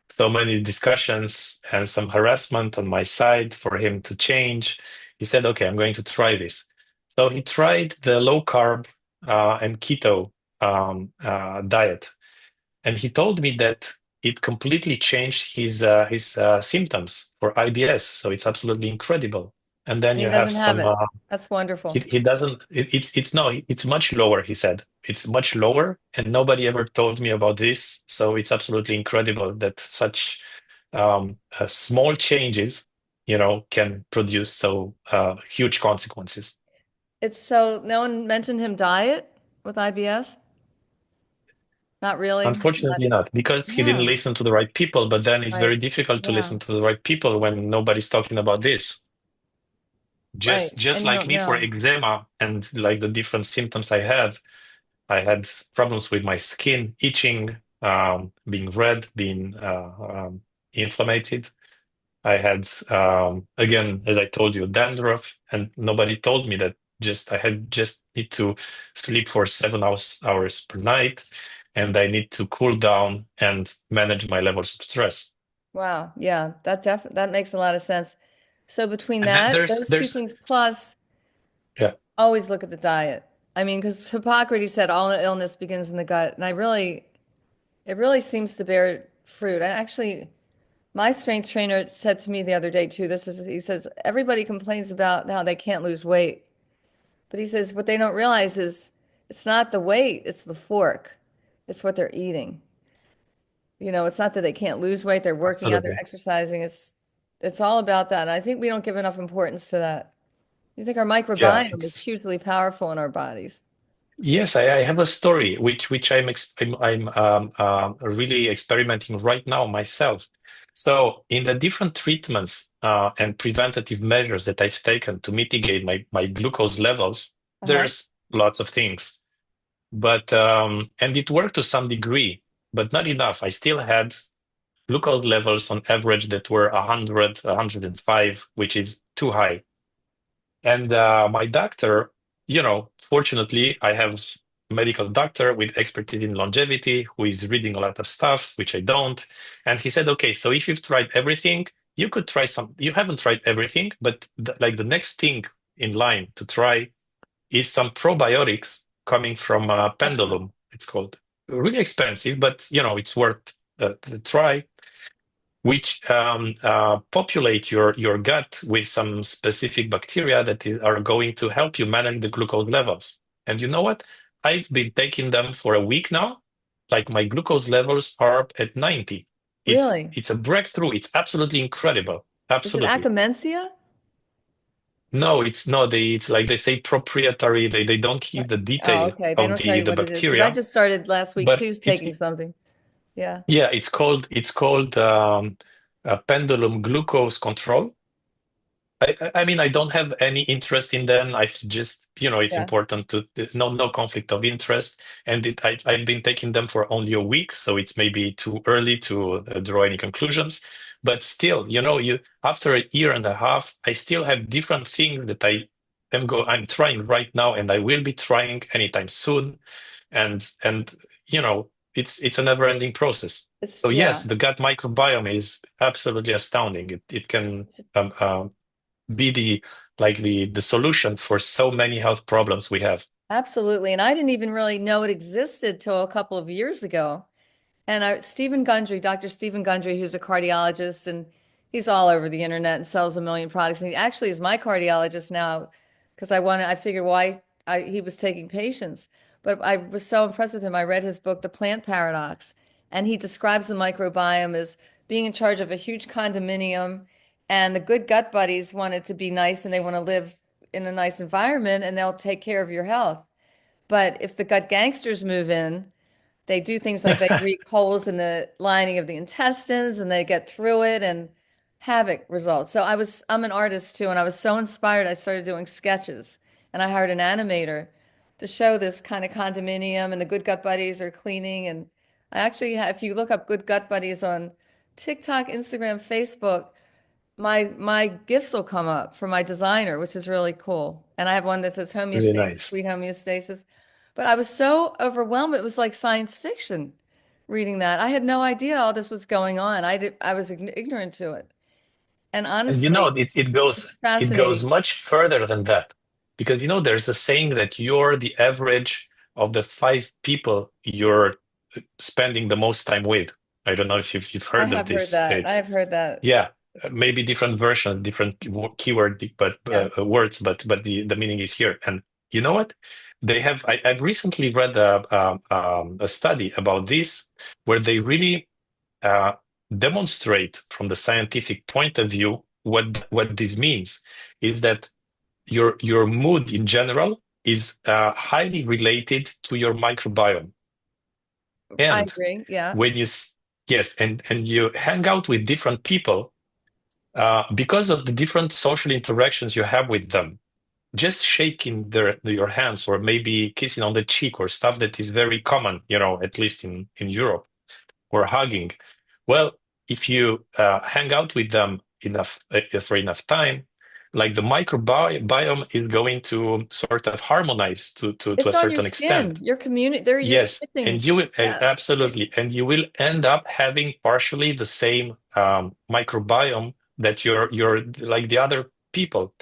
so many discussions and some harassment on my side for him to change. He said, okay, I'm going to try this. So he tried the low carb and keto diet. And he told me that it completely changed his symptoms for IBS. So it's absolutely incredible. And then And he you have doesn't have some it. That's he wonderful. he doesn't it's no it's much lower, he said. It's much lower and nobody ever told me about this. So it's absolutely incredible that such small changes, can produce so huge consequences. It's so no one mentioned him diet with IBS? Not really. Not, Unfortunately not, because he didn't yeah, listen to the right people, but then it's very right. difficult to Yeah, listen to the right people when nobody's talking about this. right. Just And you like don't me for know. eczema and like the different symptoms I had problems with my skin, itching, being red, being inflamed. I had, again, as I told you, dandruff, and nobody told me that I had just need to sleep for 7 hours per night, and I need to cool down and manage my levels of stress. Wow. Yeah, that makes a lot of sense. So between And then that, those two things plus yeah, always look at the diet. I mean, because Hippocrates said all illness begins in the gut, and it really seems to bear fruit. And actually, my strength trainer said to me the other day too, he says, everybody complains about how they can't lose weight. But he says what they don't realize is it's not the weight, it's the fork. It's what they're eating. It's not that they can't lose weight, they're working out, they're absolutely. exercising. It's all about that. And I think we don't give enough importance to that. You think our Yeah, microbiome is it's hugely powerful in our bodies. yes, I have a story which I'm really experimenting right now myself. So in the different treatments and preventative measures that I've taken to mitigate my glucose levels, Uh-huh. there's lots of things, but and it worked to some degree, but not enough. I still had glucose levels on average that were 100, 105, which is too high. And my doctor, fortunately, I have a medical doctor with expertise in longevity who is reading a lot of stuff, which I don't. And he said, okay, so if you've tried everything, you could try some. You haven't tried everything, but like the next thing in line to try is some probiotics coming from Excellent. Pendulum. It's called really expensive, but it's worth the try which populate your gut with some specific bacteria that are going to help you manage the glucose levels. And you know what? I've been taking them for a week now. Like my glucose levels are at 90. It's Really? it's a breakthrough. It's absolutely incredible. Is it Absolutely. Akkermansia? No, it's no, it's like they say proprietary. They don't give the Oh, detail okay. They of don't tell the you the what it is. Because I bacteria, just started last week but too, taking something. Yeah. yeah, it's called pendulum glucose control. I mean, I don't have any interest in them. I've just, it's Yeah. important to no conflict of interest. And I've been taking them for only a week, so it's maybe too early to draw any conclusions. But still, you after a year and a half, I still have different things that I'm trying right now, and I will be trying anytime soon. And it's a never-ending process. It's, So yes, yeah. the gut microbiome is absolutely astounding. It can It's, be the solution for so many health problems we have. Absolutely. And I didn't even really know it existed till a couple of years ago. And Stephen Gundry, Dr. Stephen Gundry, who's a cardiologist, and he's all over the internet and sells a million products. And he actually is my cardiologist now because I figured he was taking patients. But I was so impressed with him. I read his book, The Plant Paradox, and he describes the microbiome as being in charge of a huge condominium. And the good gut buddies want it to be nice and they want to live in a nice environment and they'll take care of your health. But if the gut gangsters move in, they do things like they reek holes in the lining of the intestines and they get through it and havoc results. I'm an artist too, and I was so inspired. I started doing sketches and I hired an animator to show this kind of condominium and the Good Gut Buddies are cleaning. And I actually have, if you look up Good Gut Buddies on TikTok, Instagram, Facebook, my gifts will come up for my designer, which is really cool. And I have one that says Really homeostasis, nice. sweet homeostasis. But I was so overwhelmed. It was like science fiction reading that. I had no idea all this was going on. I was ignorant to it. And And honestly, it's it goes fascinating. much further than that. Because there's a saying that you're the average of the five people you're spending the most time with. I don't know if you've I heard of have heard this. that. I It's have heard that. Yeah, maybe different versions, different keyword, but Yeah. words, but the meaning is here. And you know what? I've recently read a study about this where they really uh, demonstrate from the scientific point of view what this means is that your mood in general is highly related to your microbiome. I And agree. Yeah. when you yes, and you hang out with different people because of the different social interactions you have with them, just shaking your hands or maybe kissing on the cheek or stuff that is very common, at least in Europe, or hugging. Well, if you hang out with them enough for enough time, like the microbiome is going to sort of harmonize to a It's on your certain skin. extent. Your community, they're your Yes, and stitching. you will Yes. absolutely, and you will end up having partially the same microbiome that you're like the other people,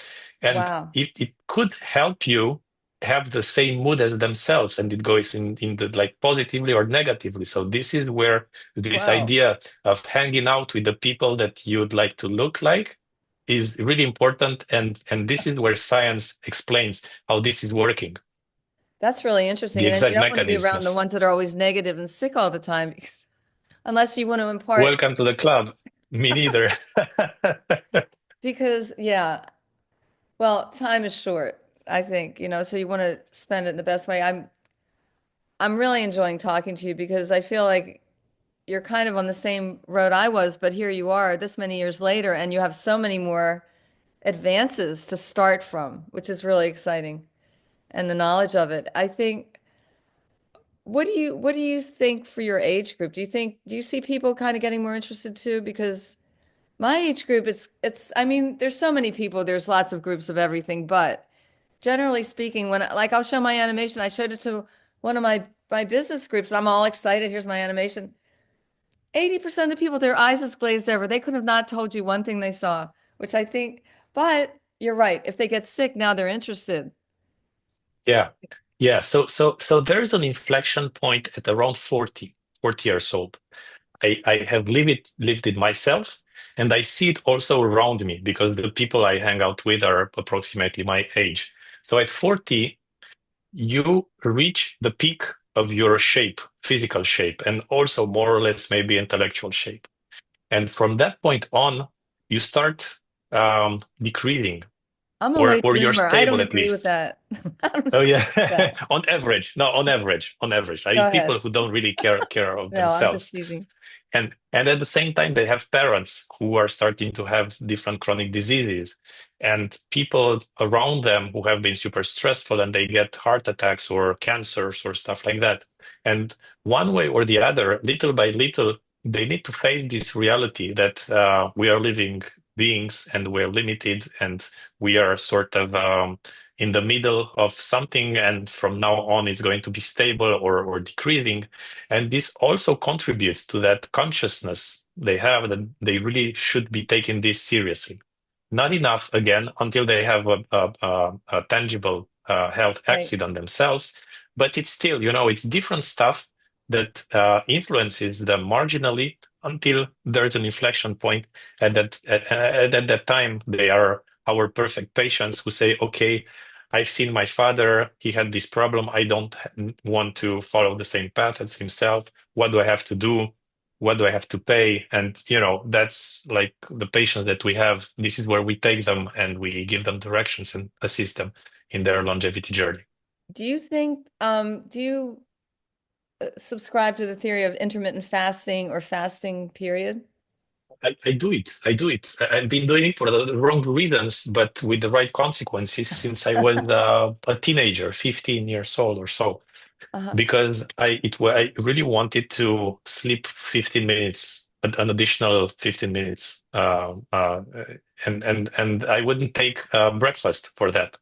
and Wow. it could help you have the same mood as themselves, and it goes in the like positively or negatively. So this is where this Wow. idea of hanging out with the people that you'd like to look like is really important, and this is where science explains how this is working, That's really interesting. the And then you exact don't want to be around the mechanisms. ones that are always negative and sick all the time, unless you want to impart, Welcome to the club. Me neither. because yeah, well, time is short, I think, so you want to spend it in the best way. I'm really enjoying talking to you because I feel like you're kind of on the same road I was, but here you are this many years later, and you have so many more advances to start from, which is really exciting, and the knowledge of it. I think, what do you think for your age group? Do you see people kind of getting more interested too? Because my age group, I mean, there's so many people, there's lots of groups of everything, but generally speaking, like I'll show my animation, I showed it to one of my business groups, I'm all excited, here's my animation. 80% of the people, their eyes is glazed over. They could have not told you one thing they saw, which I think, but you're right. If they get sick, now they're interested. Yeah. Yeah. So there's an inflection point at around 40 years old. I have lived it myself, and I see it also around me because the people I hang out with are approximately my age. So at 40, you reach the peak of your shape, physical shape, and also more or less maybe intellectual shape. And from that point on, you start decreasing, I'm a or late you're bloomer. I don't stable at agree with least. that. I don't Oh agree yeah, with that. on average. No, on average. I Go mean, ahead. people who don't really care of No, I'm just themselves, teasing. and at the same time, they have parents who are starting to have different chronic diseases, and people around them who have been super stressful, and they get heart attacks or cancers or stuff like that. And one way or the other, little by little, they need to face this reality that we are living beings and we're limited, and we are sort of in the middle of something, and from now on it's going to be stable or decreasing. And this also contributes to that consciousness they have that they really should be taking this seriously. Not enough, again, until they have a tangible health Right. accident themselves, but it's still, it's different stuff that influences them marginally until there's an inflection point. At that time, they are our perfect patients who say, okay, I've seen my father, he had this problem. I don't want to follow the same path as himself. What do I have to do? What do I have to pay? And, that's like the patients that we have. This is where we take them and we give them directions and assist them in their longevity journey. Do you think, do you subscribe to the theory of intermittent fasting or fasting period? I do it. I do it. I've been doing it for the wrong reasons, but with the right consequences since I was a teenager, 15 years old or so, Uh-huh. because I really wanted to sleep 15 minutes, an additional 15 minutes, and I wouldn't take breakfast for that.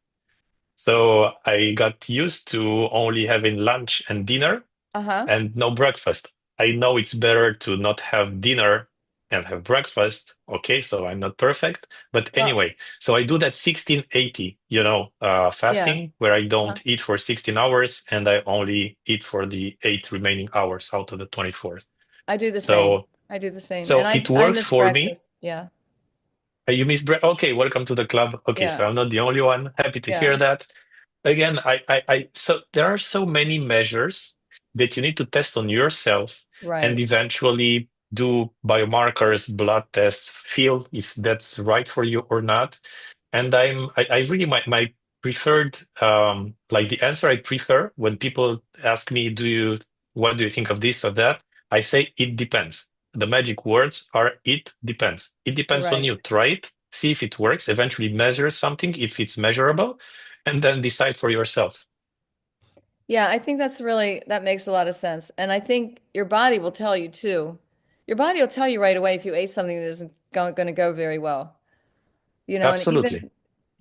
So I got used to only having lunch and dinner Uh-huh. and no breakfast. I know it's better to not have dinner and have breakfast. Okay, so I'm not perfect. But Well, anyway, so I do that 1680, yeah. fasting, where I Uh-huh. don't eat for 16 hours and I only eat for the 8 remaining hours out of the 24. I do the same. So, I do the same. And so I it I works miss for me. breakfast. Yeah. You miss break? Okay, welcome to the club. Okay, Yeah. so I'm not the only one. Happy to Yeah. hear that. Again, so there are so many measures that you need to test on yourself and Right. eventually do biomarkers, blood tests, feel if that's right for you or not. And I really, my preferred, like the answer I prefer when people ask me, what do you think of this or that? I say, it depends. The magic words are, it depends. It depends on Right. you. Try it, see if it works, eventually measure something if it's measurable, and then decide for yourself. Yeah, I think that makes a lot of sense. And I think your body will tell you too. Your body will tell you right away if you ate something that isn't going to go very well. And Absolutely. even,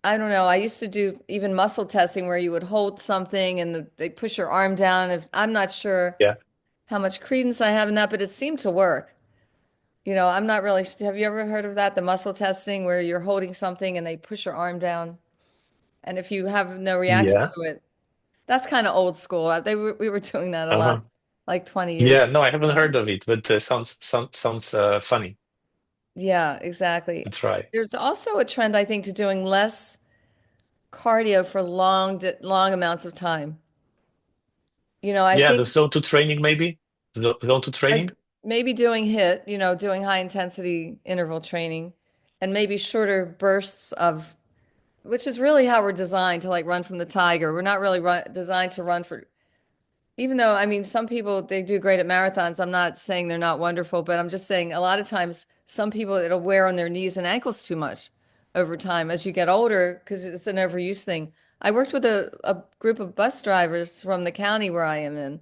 I don't know, I used to do even muscle testing where you would hold something and they push your arm down. If I'm not sure Yeah. how much credence I have in that, but it seemed to work. I'm not really, have you ever heard of that? The muscle testing where you're holding something and they push your arm down. And if you have no reaction Yeah. to it, that's kind of old school. We were doing that a lot, Uh-huh. like 20 years Yeah. ago. No, I haven't So, heard of it, but sounds funny yeah, exactly. to try. There's also a trend, I think, to doing less cardio for long amounts of time. I Yeah, the think zone two training maybe. Zone two like training. maybe doing HIIT, doing high intensity interval training and maybe shorter bursts of, which is really how we're designed to like run from the tiger. We're not really designed to run for. Even though, I mean, some people they do great at marathons. I'm not saying they're not wonderful, but I'm just saying a lot of times some people it'll wear on their knees and ankles too much over time as you get older because it's an overuse thing. I worked with a group of bus drivers from the county where I am in,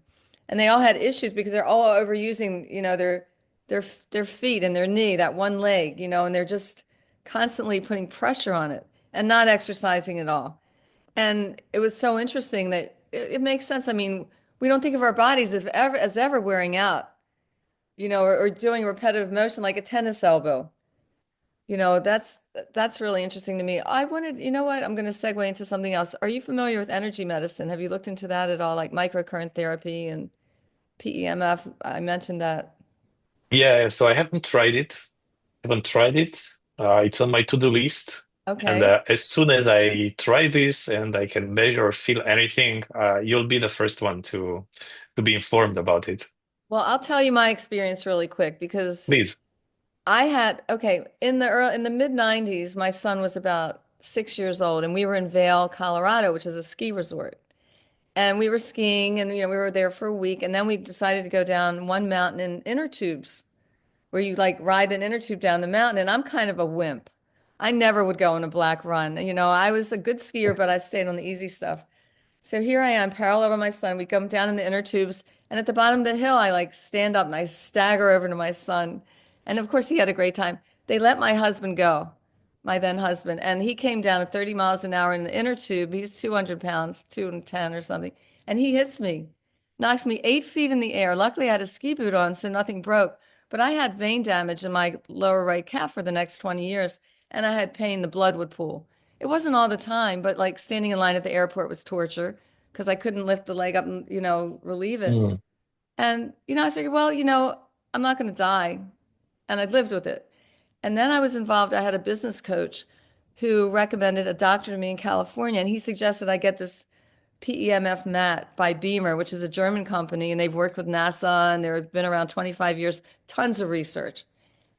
and they all had issues because they're all overusing, their their feet and their knee, that one leg, and they're just constantly putting pressure on it and not exercising at all. And it was so interesting that it makes sense. I mean, we don't think of our bodies as ever wearing out, or doing repetitive motion like a tennis elbow. That's really interesting to me. I wanted, you know what? I'm going to segue into something else. Are you familiar with energy medicine? Have you looked into that at all, like microcurrent therapy and PEMF? I mentioned that. Yeah, so I haven't tried it. Haven't tried it. It's on my to-do list. And Okay. as soon as I try this and I can measure or feel anything, you'll be the first one to be informed about it. Well, I'll tell you my experience really quick because Please. okay, in the mid 90s, my son was about 6 years old, and we were in Vail, Colorado, which is a ski resort. And we were skiing, and we were there for a week, and then we decided to go down one mountain in inner tubes, where you like ride an inner tube down the mountain. And I'm kind of a wimp. I never would go on a black run. I was a good skier, but I stayed on the easy stuff. So here I am, parallel to my son. We come down in the inner tubes, and at the bottom of the hill, I like stand up and I stagger over to my son. And of course, he had a great time. They let my husband go, my then husband, and he came down at 30 miles an hour in the inner tube. He's 200 pounds, 210 or something. And he hits me, knocks me 8 feet in the air. Luckily, I had a ski boot on, so nothing broke. But I had vein damage in my lower right calf for the next 20 years, and I had pain. The blood would pool. it wasn't all the time, but like standing in line at the airport was torture because I couldn't lift the leg up and, relieve it. Mm. And, I figured, well, I'm not going to die. And I lived with it. And then I was involved. I had a business coach who recommended a doctor to me in California, and he suggested I get this PEMF mat by Beamer, which is a German company, and they've worked with NASA and they've been around 25 years, tons of research.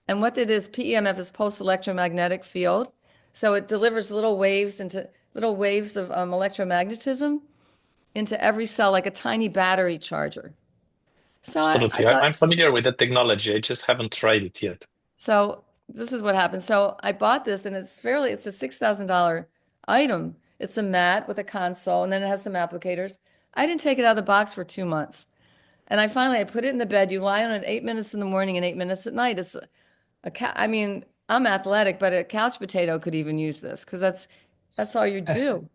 And what it is, PEMF is pulse electromagnetic field. So it delivers little waves of electromagnetism into every cell like a tiny battery charger. So I Absolutely. thought, I'm familiar with the technology. I just haven't tried it yet. so this is what happened. So I bought this and it's a $6,000 item. It's a mat with a console and then it has some applicators. I didn't take it out of the box for 2 months. And I put it in the bed. You lie on it 8 minutes in the morning and 8 minutes at night. I mean, I'm athletic, but a couch potato could even use this because that's all you do.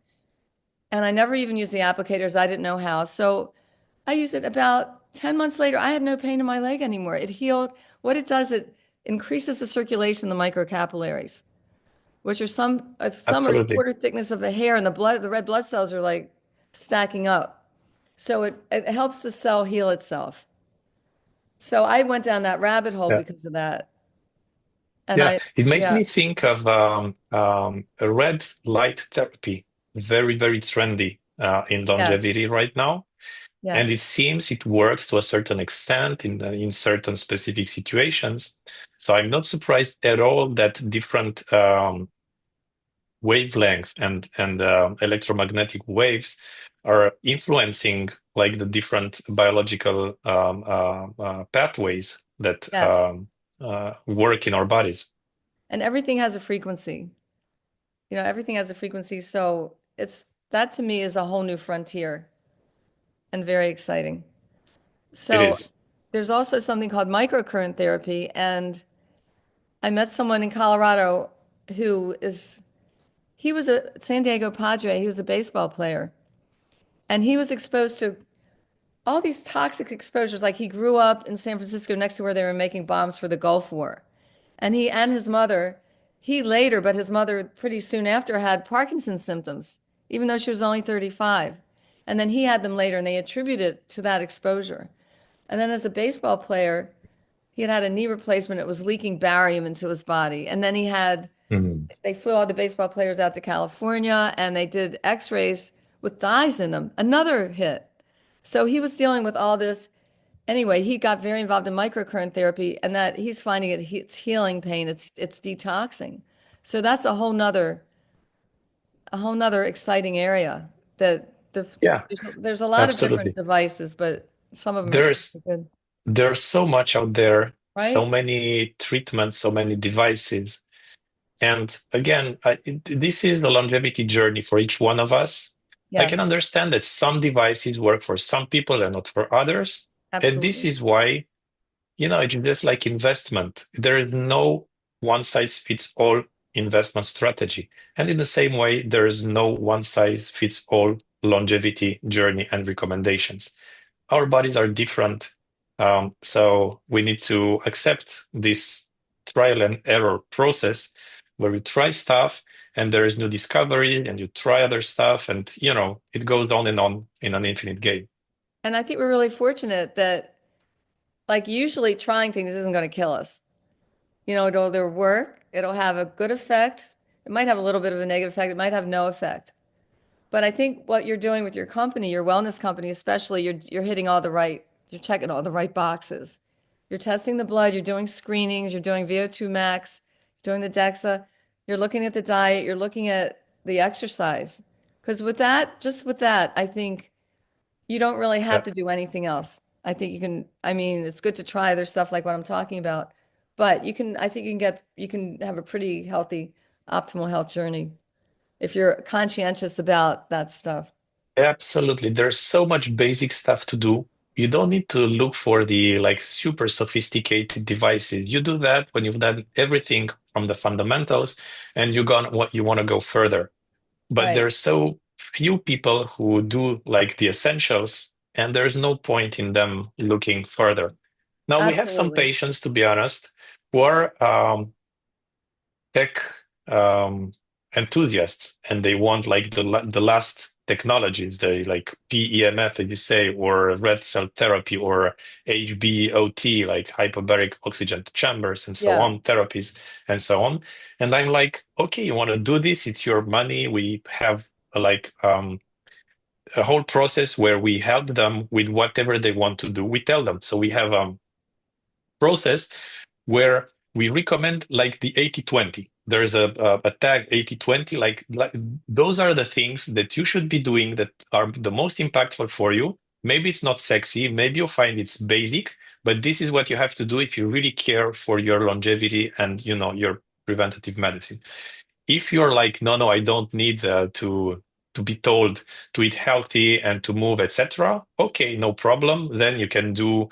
And I never even used the applicators. I didn't know how. So I used it about 10 months later. I had no pain in my leg anymore. It healed. What it does, it increases the circulation in the microcapillaries, which are some are a Absolutely. quarter thickness of a hair, and the red blood cells are like stacking up. So it helps the cell heal itself. So I went down that rabbit hole Yeah. because of that. And Yeah. I, It makes yeah, me think of a red light therapy, very, very trendy in yes, longevity right now. And yes, it seems it works to a certain extent in certain specific situations. So I'm not surprised at all that different wavelength and electromagnetic waves are influencing like the different biological pathways that yes. work in our bodies. And everything has a frequency. Everything has a frequency. So that to me is a whole new frontier and very exciting. It So is. there's also something called microcurrent therapy. And I met someone in Colorado who he was a San Diego Padre. He was a baseball player. And he was exposed to all these toxic exposures. Like he grew up in San Francisco next to where they were making bombs for the Gulf War. And he and his mother, he later, but his mother pretty soon after had Parkinson's symptoms, even though she was only 35. And then he had them later, and they attribute it to that exposure. And then as a baseball player, he had a knee replacement. It was leaking barium into his body. And then Mhm. they flew all the baseball players out to California and they did x-rays with dyes in them. Another hit. So he was dealing with all this. Anyway, he got very involved in microcurrent therapy and that he's finding it's healing pain, it's detoxing. So that's a whole nother exciting area that Yeah, there's a lot of different absolutely. devices, but some of them are There's good, there's so much out there, so right? many treatments, so many devices. And again, this is the longevity journey for each one of us. I can Yes, understand that some devices work for some people and not for others. And this absolutely. is why, it's just like investment. There is no one size fits all investment strategy. And in the same way, there is no one size fits all longevity journey and recommendations. Our bodies are different. So we need to accept this trial and error process where we try stuff and there is new discovery and you try other stuff and it goes on in an infinite game. And I think we're really fortunate that, like, usually trying things isn't going to kill us. It'll either work, it'll have a good effect, it might have a little bit of a negative effect, it might have no effect. But I think what you're doing with your company, your wellness company especially, you're hitting you're checking all the right boxes. You're testing the blood, you're doing screenings, you're doing VO2 max, you're doing the DEXA, you're looking at the diet, you're looking at the exercise. Because just with that, I think you don't really have Yeah, to do anything else. I mean, it's good to try other stuff like what I'm talking about, but I think you can have a pretty healthy, optimal health journey if you're conscientious about that stuff. absolutely. There's so much basic stuff to do. You don't need to look for the like super sophisticated devices. You do that when you've done everything from the fundamentals and you want to go further. But Right. there's so few people who do like the essentials, and there's no point in them looking further. Now, we have some Absolutely. patients, to be honest, who are tech. enthusiasts, and they want like the last technologies, they like PEMF, as you say, or red cell therapy, or HBOT, like hyperbaric oxygen chambers, and so Yeah. on, therapies, and so on. And I'm like, okay, you want to do this? It's your money. We have like a whole process where we help them with whatever they want to do. We tell them. So we have process where we recommend like the 80/20. There's a tag 80/20, like those are the things that you should be doing that are the most impactful for you. Maybe it's not sexy, maybe you find it's basic, but this is what you have to do if you really care for your longevity and your preventative medicine. If you're like, no, no, I don't need to be told to eat healthy and to move, etc. Okay, no problem. Then you can do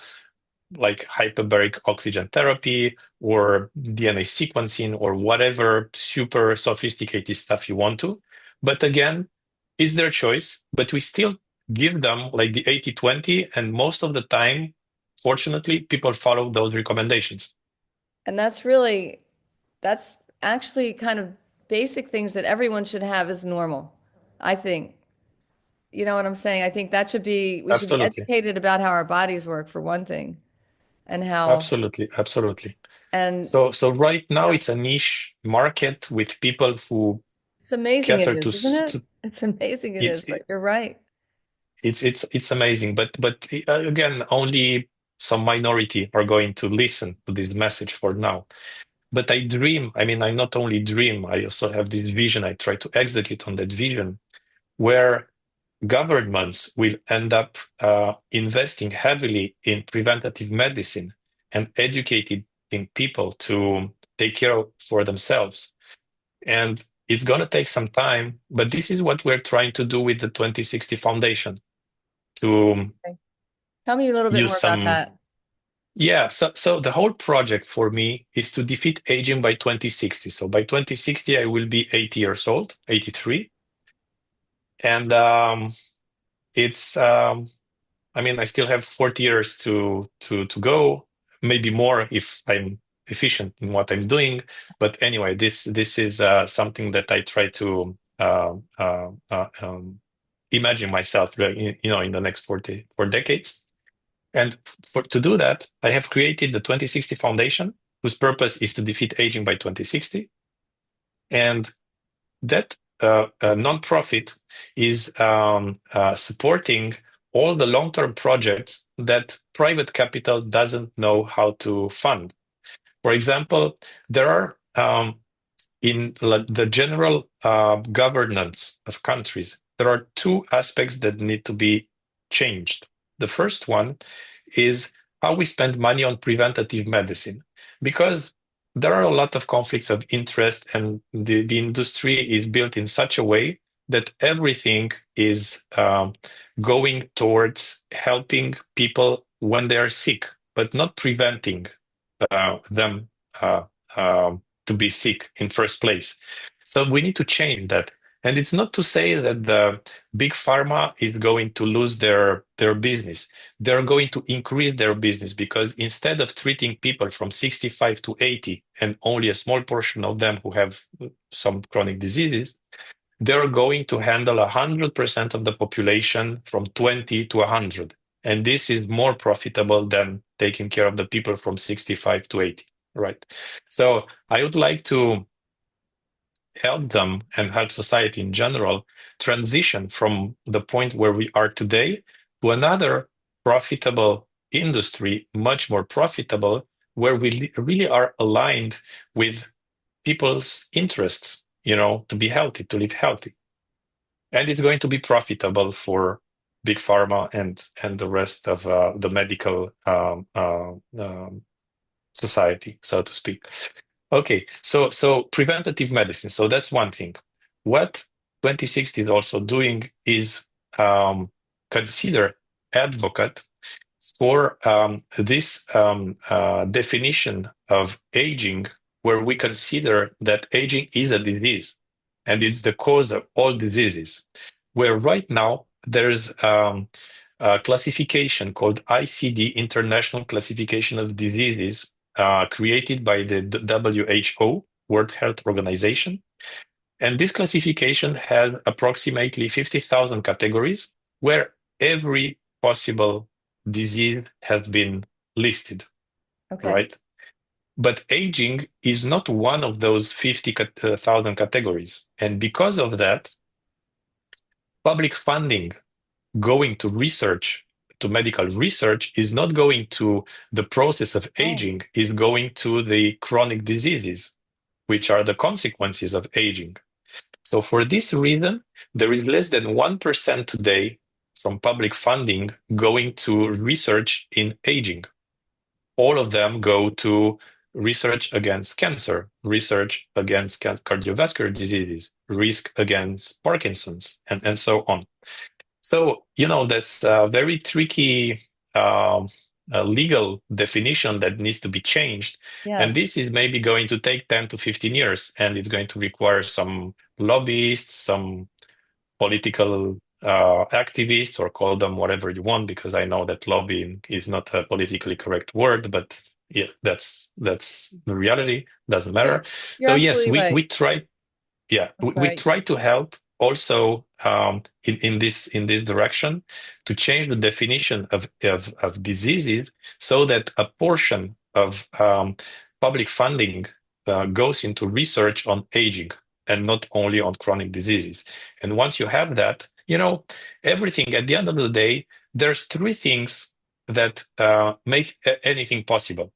like hyperbaric oxygen therapy or DNA sequencing or whatever super sophisticated stuff you want to. But again, it's their choice. But we still give them like the 80/20, and most of the time, fortunately, people follow those recommendations. And that's actually kind of basic things that everyone should have as normal, I think. You know what I'm saying? I think we should be Absolutely. educated about how our bodies work for one thing and how, Absolutely. Absolutely. and So right now yeah, it's a niche market with people who it's amazing it cater is, isn't it? to It's amazing it is, it's but you're right. it's amazing, but again, only some minority are going to listen to this message for now. But I dream, I mean, I not only dream, I also have this vision. I try to execute on that vision where governments will end up investing heavily in preventative medicine and educating people to take care for themselves. And it's going to take some time, but this is what we're trying to do with the 2060 Foundation to Okay. Tell me a little bit use more about some. that. Yeah, so the whole project for me is to defeat aging by 2060. So by 2060, I will be 80 years old, 83. And it's I mean, I still have 40 years to go, maybe more if I'm efficient in what I'm doing. But anyway, this is something that I try to imagine myself, in the next 44 decades. And to do that, I have created the 2060 Foundation, whose purpose is to defeat aging by 2060. And that nonprofit is supporting all the long-term projects that private capital doesn't know how to fund. For example, there are in the general governance of countries, there are two aspects that need to be changed. The first one is how we spend money on preventative medicine, because there are a lot of conflicts of interest, and the industry is built in such a way that everything is going towards helping people when they are sick, but not preventing them uh, to be sick in first place. So we need to change that. And it's not to say that the big pharma is going to lose their business. They're going to increase their business, because instead of treating people from 65 to 80 and only a small portion of them who have some chronic diseases, they're going to handle 100% of the population from 20 to 100. And this is more profitable than taking care of the people from 65 to 80, right? So I would like to help them and help society in general transition from the point where we are today to another profitable industry, much more profitable, where we really are aligned with people's interests, to be healthy, to live healthy. And it's going to be profitable for big pharma and the rest of the medical society, so to speak. Okay, so preventative medicine. So that's one thing. What 2060 is also doing is consider advocate for this definition of aging, where we consider that aging is a disease and it's the cause of all diseases. Where right now there's a classification called ICD, International Classification of Diseases, created by the WHO, World Health Organization. And this classification has approximately 50,000 categories where every possible disease has been listed, Okay. right? But aging is not one of those 50,000 categories. And because of that, public funding going to research, to medical research, is not going to the process of Oh. aging, is going to the chronic diseases, which are the consequences of aging. So for this reason, there is less than 1% today from public funding going to research in aging. All of them go to research against cancer, research against cardiovascular diseases, risk against Parkinson's, and so on. So, that's a very tricky uh, legal definition that needs to be changed. And Yes. this is maybe going to take 10 to 15 years, and it's going to require some lobbyists, some political activists, or call them whatever you want, because I know that lobbying is not a politically correct word, but yeah, that's the reality. Doesn't You're, matter. you're So yes, absolutely we right. try yeah, I'm we sorry. try to help also in this direction to change the definition of diseases so that a portion of public funding goes into research on aging and not only on chronic diseases. And once you have that, everything at the end of the day, there's three things that make anything possible.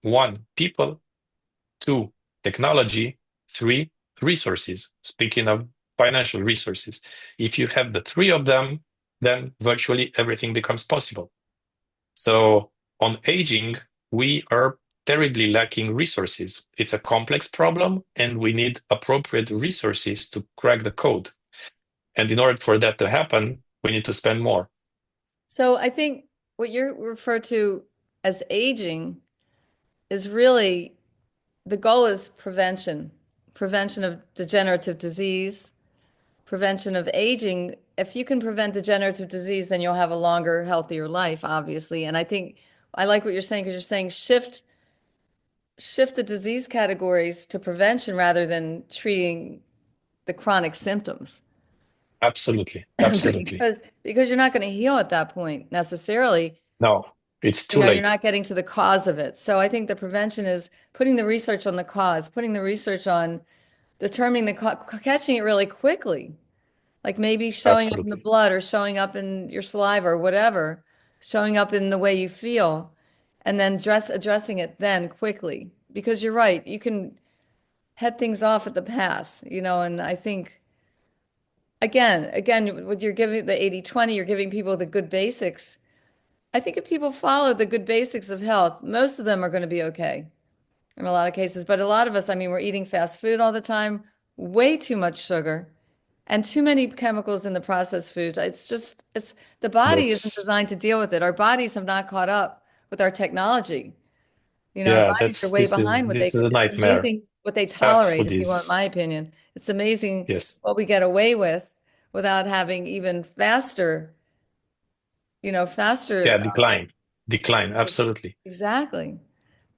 One, people. Two, technology. Three, resources. Speaking of financial resources, if you have the three of them, then virtually everything becomes possible. So on aging, we are terribly lacking resources. It's a complex problem, and we need appropriate resources to crack the code. And in order for that to happen, we need to spend more. So I think what you refer to as aging is really the goal is prevention, prevention of degenerative disease, prevention of aging. If you can prevent degenerative disease, then you'll have a longer, healthier life, obviously. And I think I like what you're saying because you're saying shift the disease categories to prevention rather than treating the chronic symptoms. Absolutely. Absolutely. Because you're not going to heal at that point necessarily. No, it's You too know, you're late. not getting to the cause of it. So I think the prevention is putting the research on the cause, putting the research on determining catching it really quickly. Like maybe showing up in the Absolutely. blood or showing up in your saliva or whatever, showing up in the way you feel, and then addressing it then quickly. Because you're right, you can head things off at the pass, and I think again, what you're giving the 80/20, you're giving people the good basics. I think if people follow the good basics of health, most of them are going to be okay in a lot of cases. But a lot of us, I mean, we're eating fast food all the time, way too much sugar, and too many chemicals in the processed foods. It's the body isn't That's designed to deal with it. Our bodies have not caught up with our technology. Our Yeah, bodies are that's way this is behind this is a it's nightmare. amazing what they Fast tolerate, food if you want is my opinion. It's amazing yes. what we get away with without having even faster. Yeah, decline. Absolutely. Exactly.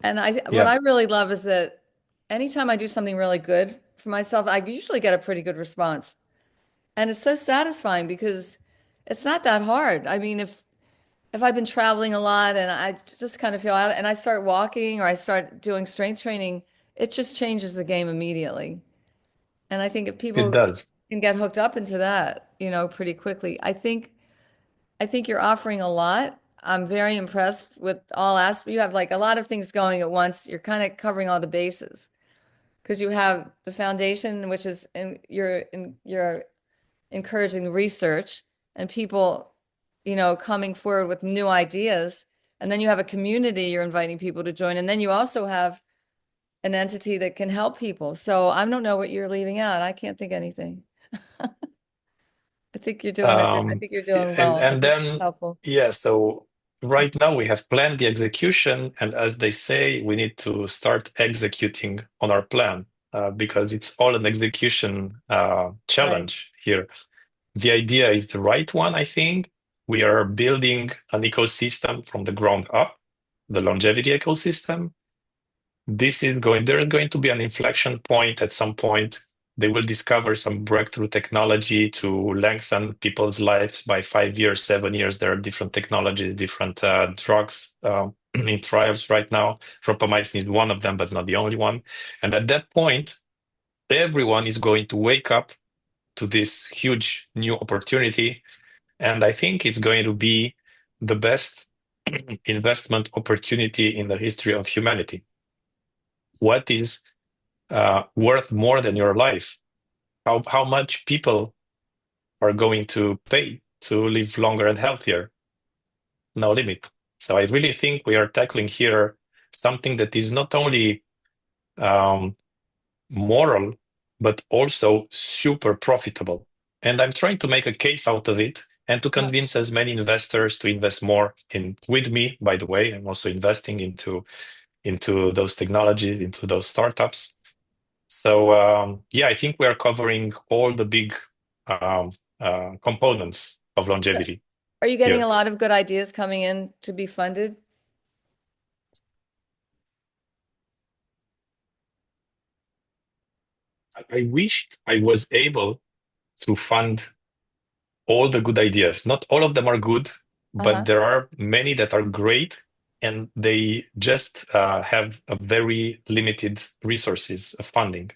And what Yeah, I really love is that anytime I do something really good for myself, I usually get a pretty good response. And it's so satisfying because it's not that hard. I mean, if I've been traveling a lot and I just kind of feel out and I start walking or I start doing strength training, it just changes the game immediately. And I think if it people does. can get hooked up into that, pretty quickly, I think you're offering a lot. I'm very impressed with all aspects. You have like a lot of things going at once. You're kind of covering all the bases because you have the foundation, which is you're encouraging research and people, coming forward with new ideas. And then you have a community you're inviting people to join. And then you also have an entity that can help people. So I don't know what you're leaving out. I can't think anything. I think you're doing it. I Um, think you're doing and well. I and think it's then helpful. yeah, so right now we have planned the execution, and as they say, we need to start executing on our plan because it's all an execution Right. challenge here. The idea is the right one, I think. We are building an ecosystem from the ground up, the longevity ecosystem. There is going to be an inflection point at some point they will discover some breakthrough technology to lengthen people's lives by 5 years, 7 years. There are different technologies, different drugs in trials right now. Tropamycin is one of them, but not the only one. And at that point, everyone is going to wake up to this huge new opportunity. And I think it's going to be the best investment opportunity in the history of humanity. What is worth more than your life? How much people are going to pay to live longer and healthier? No limit. So I really think we are tackling here something that is not only um, moral, but also super profitable. And I'm trying to make a case out of it and to Well, convince as many investors to invest more in with me. By the way, I'm also investing into those technologies, into those startups. So yeah, I think we are covering all the big um, components of longevity are you getting a here. lot of good ideas coming in to be funded? I wished I was able to fund all the good ideas. Not all of them are good, but Uh-huh. there are many that are great, and they just have a very limited resources of funding.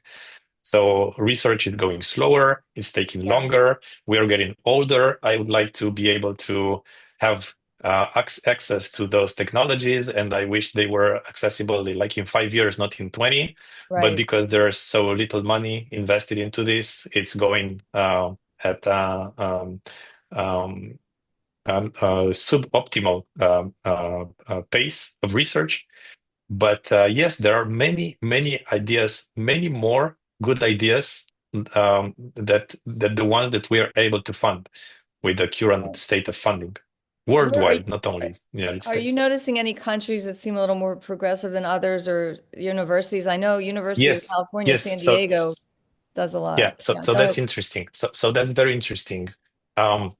So research is going slower, it's taking Yeah. longer. We are getting older. I would like to be able to have access to those technologies, and I wish they were accessible like in 5 years, not in 20. But Right. because there's so little money invested into this, it's going at um, suboptimal pace of research. But yes, there are many, many ideas, many more good ideas that the ones that we are able to fund with the current state of funding Where are you, worldwide, not only in the United are you States. noticing any countries that seem a little more progressive than others or universities? I know University of Yes, California, yes. San So Diego does a yeah, lot. so Yeah, so go that's ahead. interesting. So that's very interesting. Um,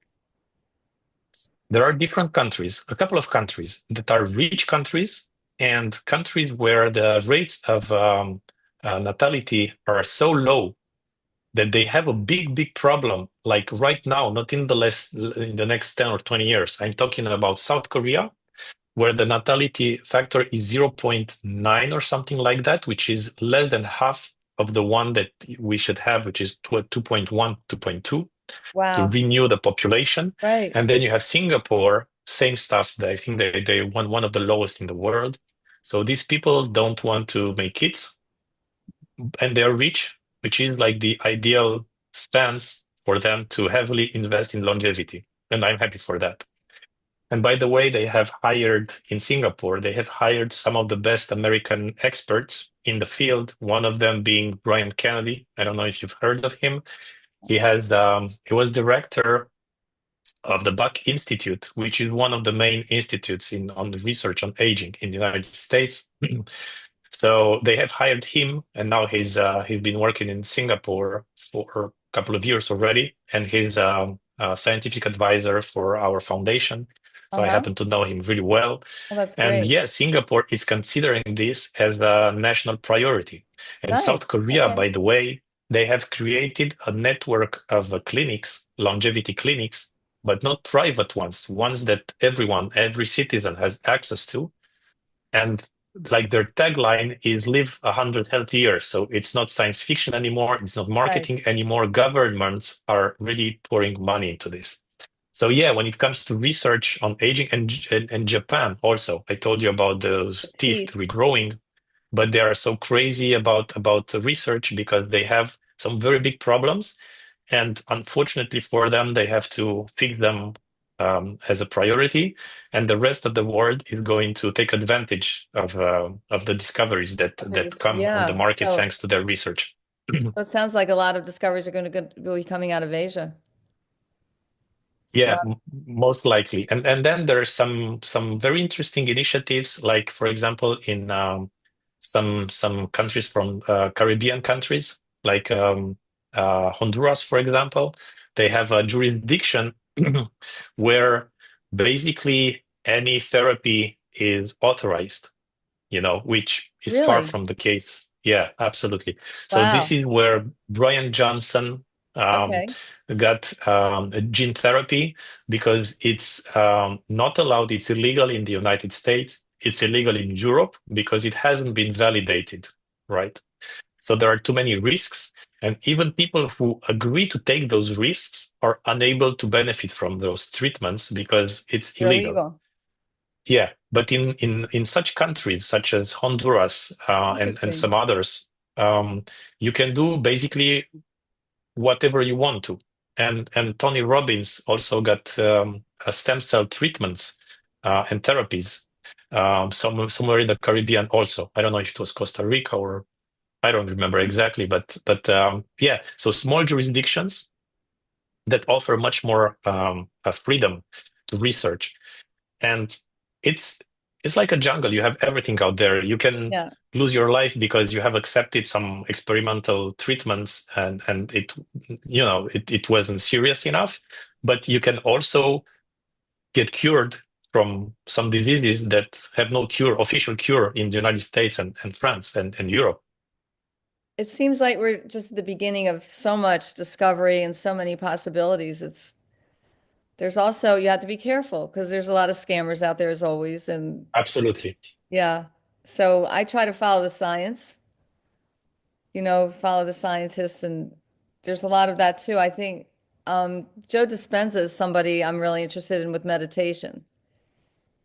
there are different countries, a couple of countries that are rich countries and countries where the rates of natality are so low that they have a big, big problem. Like right now, not in the next 10 or 20 years. I'm talking about South Korea, where the natality factor is zero point 0.9 or something like that, which is less than half of the one that we should have, which is 2.1, 2.2 to Wow. renew the population. Right. And then you have Singapore, same stuff. I think they want one of the lowest in the world. So these people don't want to make kids and they're rich, which is like the ideal stance for them to heavily invest in longevity. And I'm happy for that. And by the way, they have hired in Singapore, they have hired some of the best American experts in the field, one of them being Brian Kennedy. I don't know if you've heard of him. He was director of the Buck Institute, which is one of the main institutes on the research on aging in the United States. So they have hired him, and now he's been working in Singapore for a couple of years already, and he's a scientific advisor for our foundation. So I Uh-huh. happen to know him really well. Well, that's And great. yeah, Singapore is considering this as a national priority. And Nice. South Korea, Okay. by the way, they have created a network of clinics, longevity clinics, but not private ones that every citizen has access to. And like their tagline is live 100 healthy years. So it's not science fiction anymore. It's not marketing Nice. anymore. Governments are really pouring money into this. So yeah, when it comes to research on aging and Japan also, I told you about The those teeth teeth. regrowing, but they are so crazy about the research because they have some very big problems, and unfortunately for them, they have to fix them as a priority, and the rest of the world is going to take advantage of the discoveries that come on the Yeah. market So, thanks to their research. so it sounds like a lot of discoveries are going to be coming out of Asia. Yeah, Lots. most likely. And then there's some very interesting initiatives, like for example, in some countries from Caribbean countries, like Honduras, for example, they have a jurisdiction where basically any therapy is authorized, which is far Really? from the case Yeah, absolutely. So this Wow. is where Brian Johnson um, Okay. got a gene therapy because it's not allowed. It's illegal in the United States. It's illegal in Europe because it hasn't been validated, right? So there are too many risks, and even people who agree to take those risks are unable to benefit from those treatments because it's They're illegal. illegal. Yeah, but in such countries such as Honduras and Interesting. some others, um, you can do basically whatever you want to. And Tony Robbins also got a stem cell treatments and therapies somewhere in the Caribbean also. I don't know if it was Costa Rica or I don't remember exactly, but yeah. So small jurisdictions that offer much more freedom to research. And it's it's like a jungle. You have everything out there. You can Yeah. lose your life because you have accepted some experimental treatments and it wasn't serious enough. But you can also get cured from some diseases that have no cure, official cure in the United States and France and Europe. It seems like we're just at the beginning of so much discovery and so many possibilities. There's also, you have to be careful because there's a lot of scammers out there as always. And Absolutely. yeah, so I try to follow the science, follow the scientists. And there's a lot of that too. I think Joe Dispenza is somebody I'm really interested in with meditation.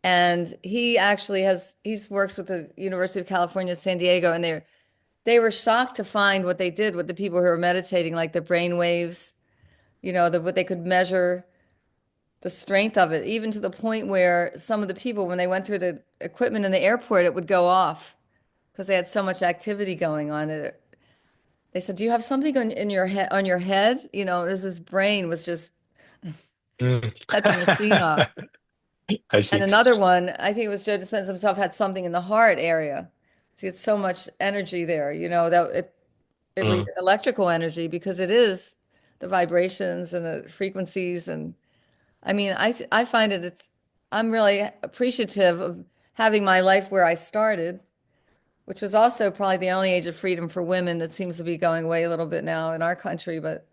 And he actually he's works with the University of California, San Diego, and they were shocked to find what they did with the people who were meditating, like the brain waves, what they could measure the strength of it, even to the point where some of the people, when they went through the equipment in the airport, it would go off because they had so much activity going on. They said, "Do you have something in your head? On your head?" His brain was just Mm. set the machine off. I And see. another one, I think it was Joe Dispenza himself, had something in the heart area. See, it's so much energy there, that Mm. electrical energy because it is the vibrations and the frequencies. And I mean, I find I'm really appreciative of having my life where I started, which was also probably the only age of freedom for women that seems to be going away a little bit now in our country. But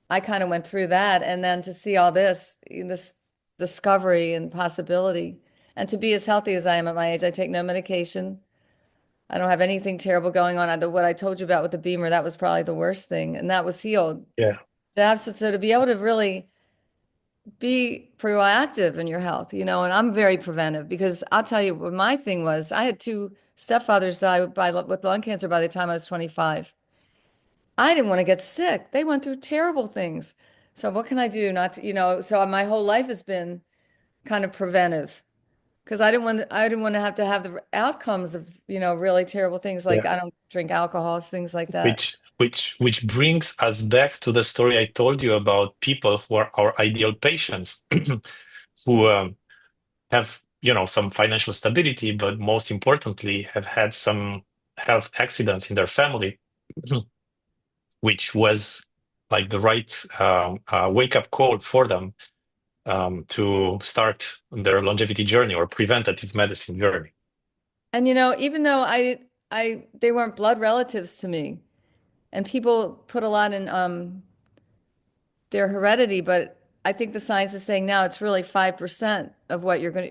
I kind of went through that, and then to see all this discovery and possibility, and to be as healthy as I am at my age. I take no medication. I don't have anything terrible going on. What I told you about with the Beamer, that was probably the worst thing, and that was healed. Yeah. So to be able to really be proactive in your health, and I'm very preventive because I'll tell you what my thing was. I had two stepfathers die with lung cancer by the time I was 25. I didn't want to get sick. They went through terrible things. So what can I do not to, so my whole life has been kind of preventive because I didn't want to have the outcomes of, really terrible things like Yeah. I don't drink alcohol, things like that. Which brings us back to the story I told you about people who are our ideal patients, who have, some financial stability, but most importantly, have had some health accidents in their family, which was like the right wake-up call for them to start their longevity journey or preventative medicine journey. And even though they weren't blood relatives to me, and people put a lot in their heredity, but I think the science is saying now it's really 5% of what you're going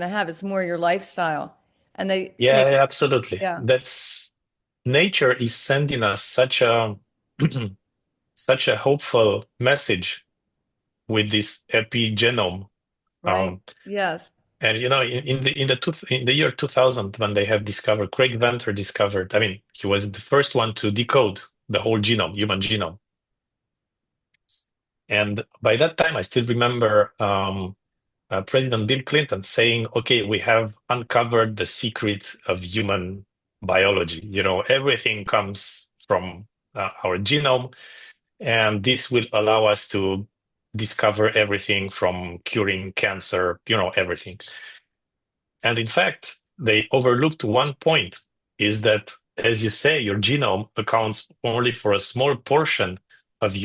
to have. It's more your lifestyle. And they say, Yeah, absolutely. yeah, That's nature is sending us such a such a hopeful message with this epigenome. right. Um, Yes. and in the year 2000, when they have discovered, Craig Venter discovered. I mean, he was the first one to decode the whole genome, human genome. And by that time, I still remember President Bill Clinton saying, "Okay, we have uncovered the secret of human biology. Everything comes from our genome." And this will allow us to discover everything from curing cancer, everything. And in fact, they overlooked one point is that, as you say, your genome accounts only for a small portion of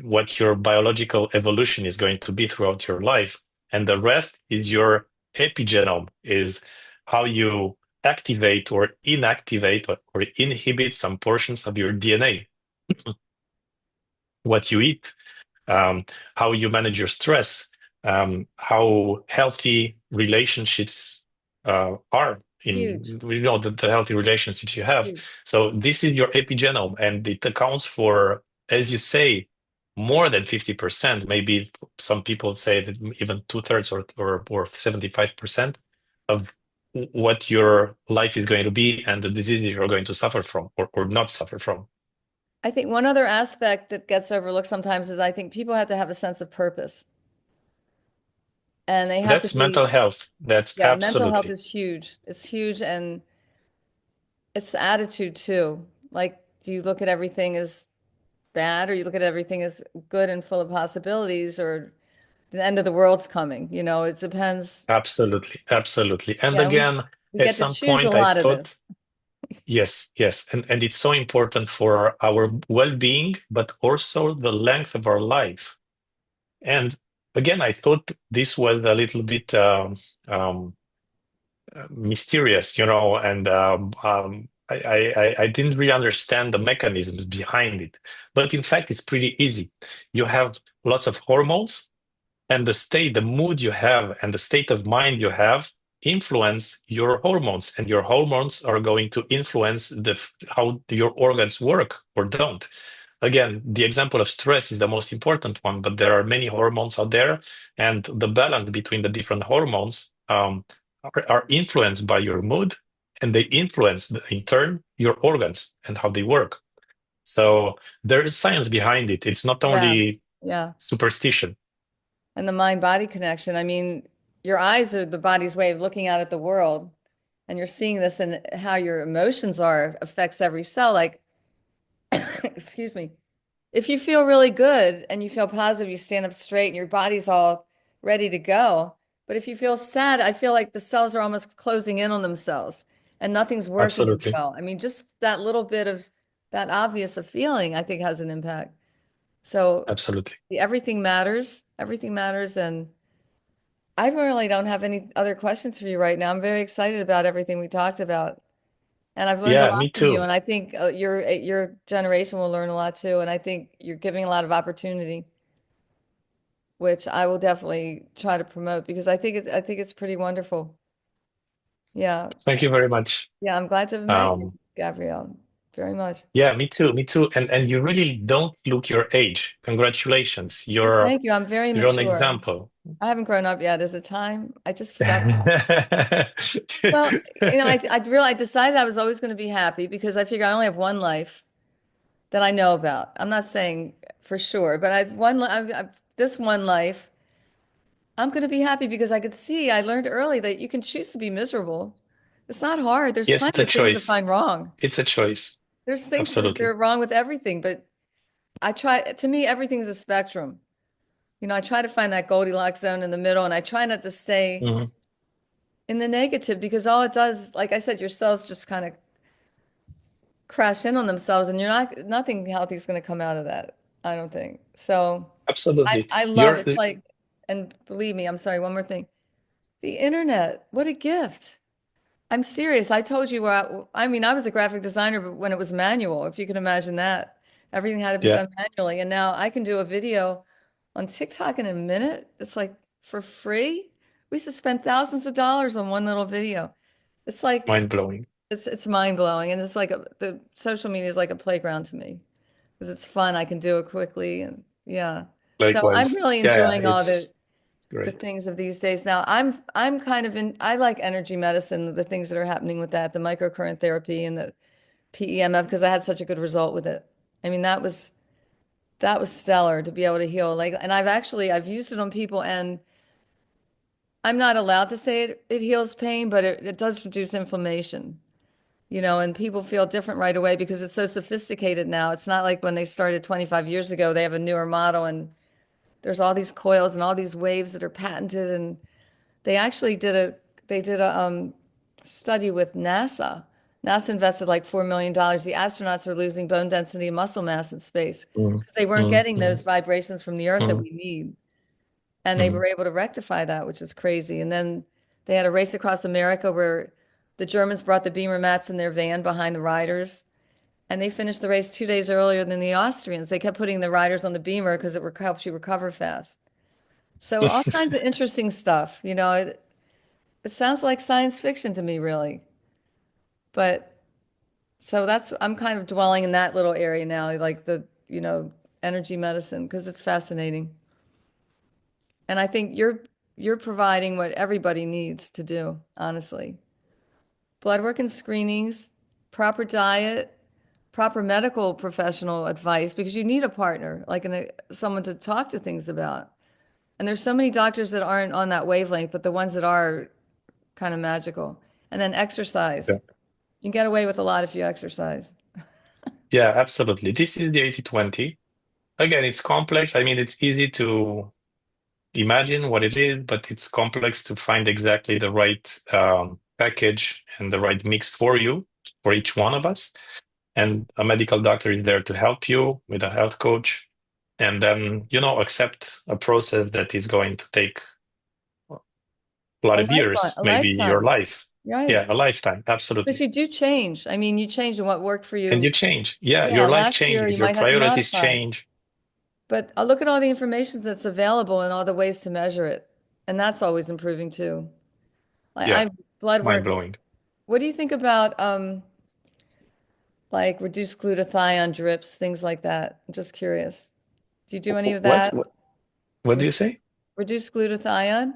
what your biological evolution is going to be throughout your life. And the rest is your epigenome, is how you activate or inactivate or inhibit some portions of your DNA. What you eat, um, how you manage your stress, how healthy relationships are Huge, in, the healthy relationships you have. huge. So this is your epigenome, and it accounts for, as you say, more than 50%. Maybe some people say that even two-thirds or 75% of what your life is going to be and the disease that you're going to suffer from or not suffer from. I think one other aspect that gets overlooked sometimes is I think people have to have a sense of purpose and they have to That's mental be, health. That's yeah, mental health absolutely. is huge. It's huge and it's the attitude too. Like, do you look at everything as bad or you look at everything as good and full of possibilities or the end of the world's coming? It depends. Absolutely, absolutely. And Yeah, and we again, we at get to some choose a point, I lot of this. thought, yes, yes, and it's so important for our well-being, but also the length of our life. And again, I thought this was a little bit um, mysterious, and I didn't really understand the mechanisms behind it. But in fact, it's pretty easy. You have lots of hormones and the state, the mood you have, and the state of mind you have influence your hormones, and your hormones are going to influence how your organs work or don't. Again, the example of stress is the most important one, but there are many hormones out there, and the balance between the different hormones are influenced by your mood, and they influence, in turn, your organs and how they work. So there is science behind it. It's not Yes. only Yeah. superstition. And the mind-body connection. I mean, your eyes are the body's way of looking out at the world, and you're seeing this and how your emotions are affects every cell. Like, excuse me. If you feel really good and you feel positive, you stand up straight and your body's all ready to go. But if you feel sad, I feel like the cells are almost closing in on themselves and nothing's working as Absolutely. well. I mean, just that little bit of that obvious a feeling, I think has an impact. So Absolutely. everything matters. Everything matters. And I really don't have any other questions for you right now. I'm very excited about everything we talked about. And I've learned a Yeah, lot me from you, too. and I think your generation will learn a lot too. And I think you're giving a lot of opportunity, which I will definitely try to promote because I think it's pretty wonderful. Yeah, Thank you very much. yeah, I'm glad to have met you, Um, Gabrielle, very much. yeah, me too. Me too. And you really don't look your age. Congratulations. Well, You're thank you. I'm very you're an mature. example. I haven't grown up yet. Is it time? I just forgot that. Well, I decided I was always going to be happy because I figure I only have one life that I know about. I'm not saying for sure, but this one life. I'm going to be happy because I could see, I learned early that you can choose to be miserable. It's not hard. There's Yes, it's plenty a of things to choice. find wrong. It's a choice. There's things that Absolutely. are wrong with everything, but to me, everything's a spectrum. I try to find that Goldilocks zone in the middle and I try not to stay Mhm. in the negative because all it does, like I said, your cells just kind of crash in on themselves and nothing healthy is going to come out of that. I don't think. So Absolutely. I love You're it's like, and believe me, I'm sorry, one more thing. The internet, what a gift. I'm serious. I told you I mean, I was a graphic designer, but when it was manual, if you can imagine that, everything had to be yeah, done manually. And now I can do a video on TikTok in a minute. It's like for free. We used to spend thousands of dollars on one little video. It's like mind blowing. it's mind blowing, and it's like the social media is like a playground to me because it's fun. I can do it quickly, and yeah. So I'm Likewise. really Yeah, yeah, enjoying all the it's the great. things of these days. Now, I'm kind of in I like energy medicine, the things that are happening with that, the microcurrent therapy and the PEMF because I had such a good result with it. I mean, that was stellar to be able to heal like and I've used it on people and I'm not allowed to say it heals pain, but it does reduce inflammation. And people feel different right away because it's so sophisticated now. It's not like when they started 25 years ago, they have a newer model and there's all these coils and all these waves that are patented and They actually did a study with NASA. NASA invested like $4 million. The astronauts were losing bone density and muscle mass in space Mm, because they weren't mm, getting those mm, vibrations from the Earth that mm, we need. And they mm, were able to rectify that, which is crazy. And then they had a race across America where The Germans brought the Beamer mats in their van behind the riders, and they finished the race 2 days earlier than the Austrians. They kept putting the riders on the Beamer because it helps you recover fast. So all kinds of interesting stuff. It sounds like science fiction to me, really. But so I'm kind of dwelling in that little area now, like energy medicine, because it's fascinating. And I think you're providing what everybody needs to do, honestly. Blood work and screenings, proper diet, proper medical professional advice, because you need a partner, like someone to talk to things about. And there's so many doctors that aren't on that wavelength, but the ones that are kind of magical. And then Yeah. exercise. You can get away with a lot if you exercise. Yeah, absolutely. This is the 80/20. Again, it's complex. I mean, it's easy to imagine what it is, but it's complex to find exactly the right package and the right mix for you, for each one of us. And a medical doctor is there to help you with a health coach, and then, accept a process that is going to take a lot A of years, a maybe your lifetime, life. right? Yeah, a lifetime. But Absolutely. you do change. I mean, you change in what worked for And you you. change. Yeah, Yeah, your life last year you changes, your might have to priorities modify. change. But I look at all the information that's available and all the ways to measure it. And that's always improving too. Like Yeah, I blood mind work is, blowing. what do you think about like reduced glutathione drips, things like that? I'm just curious. Do you do any of What, that? what, what do Re you say? Reduced glutathione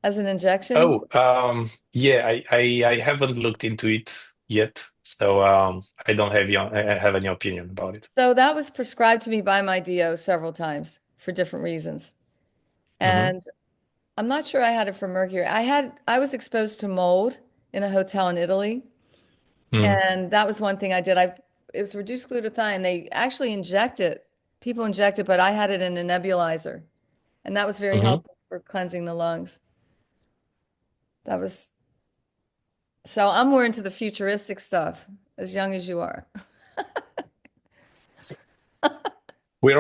as an injection? Oh, yeah, I haven't looked into it yet, so I don't have any opinion about it. So that was prescribed to me by my DO several times for different reasons. Hmm. And I'm not sure I had it for mercury. I was exposed to mold in a hotel in Italy, Mm. and that was one thing I did. It was reduced glutathione. They actually inject it. People inject it, but I had it in a nebulizer, and that was very Hmm. helpful for cleansing the lungs. That was so I'm more into the futuristic stuff, as young as you are. We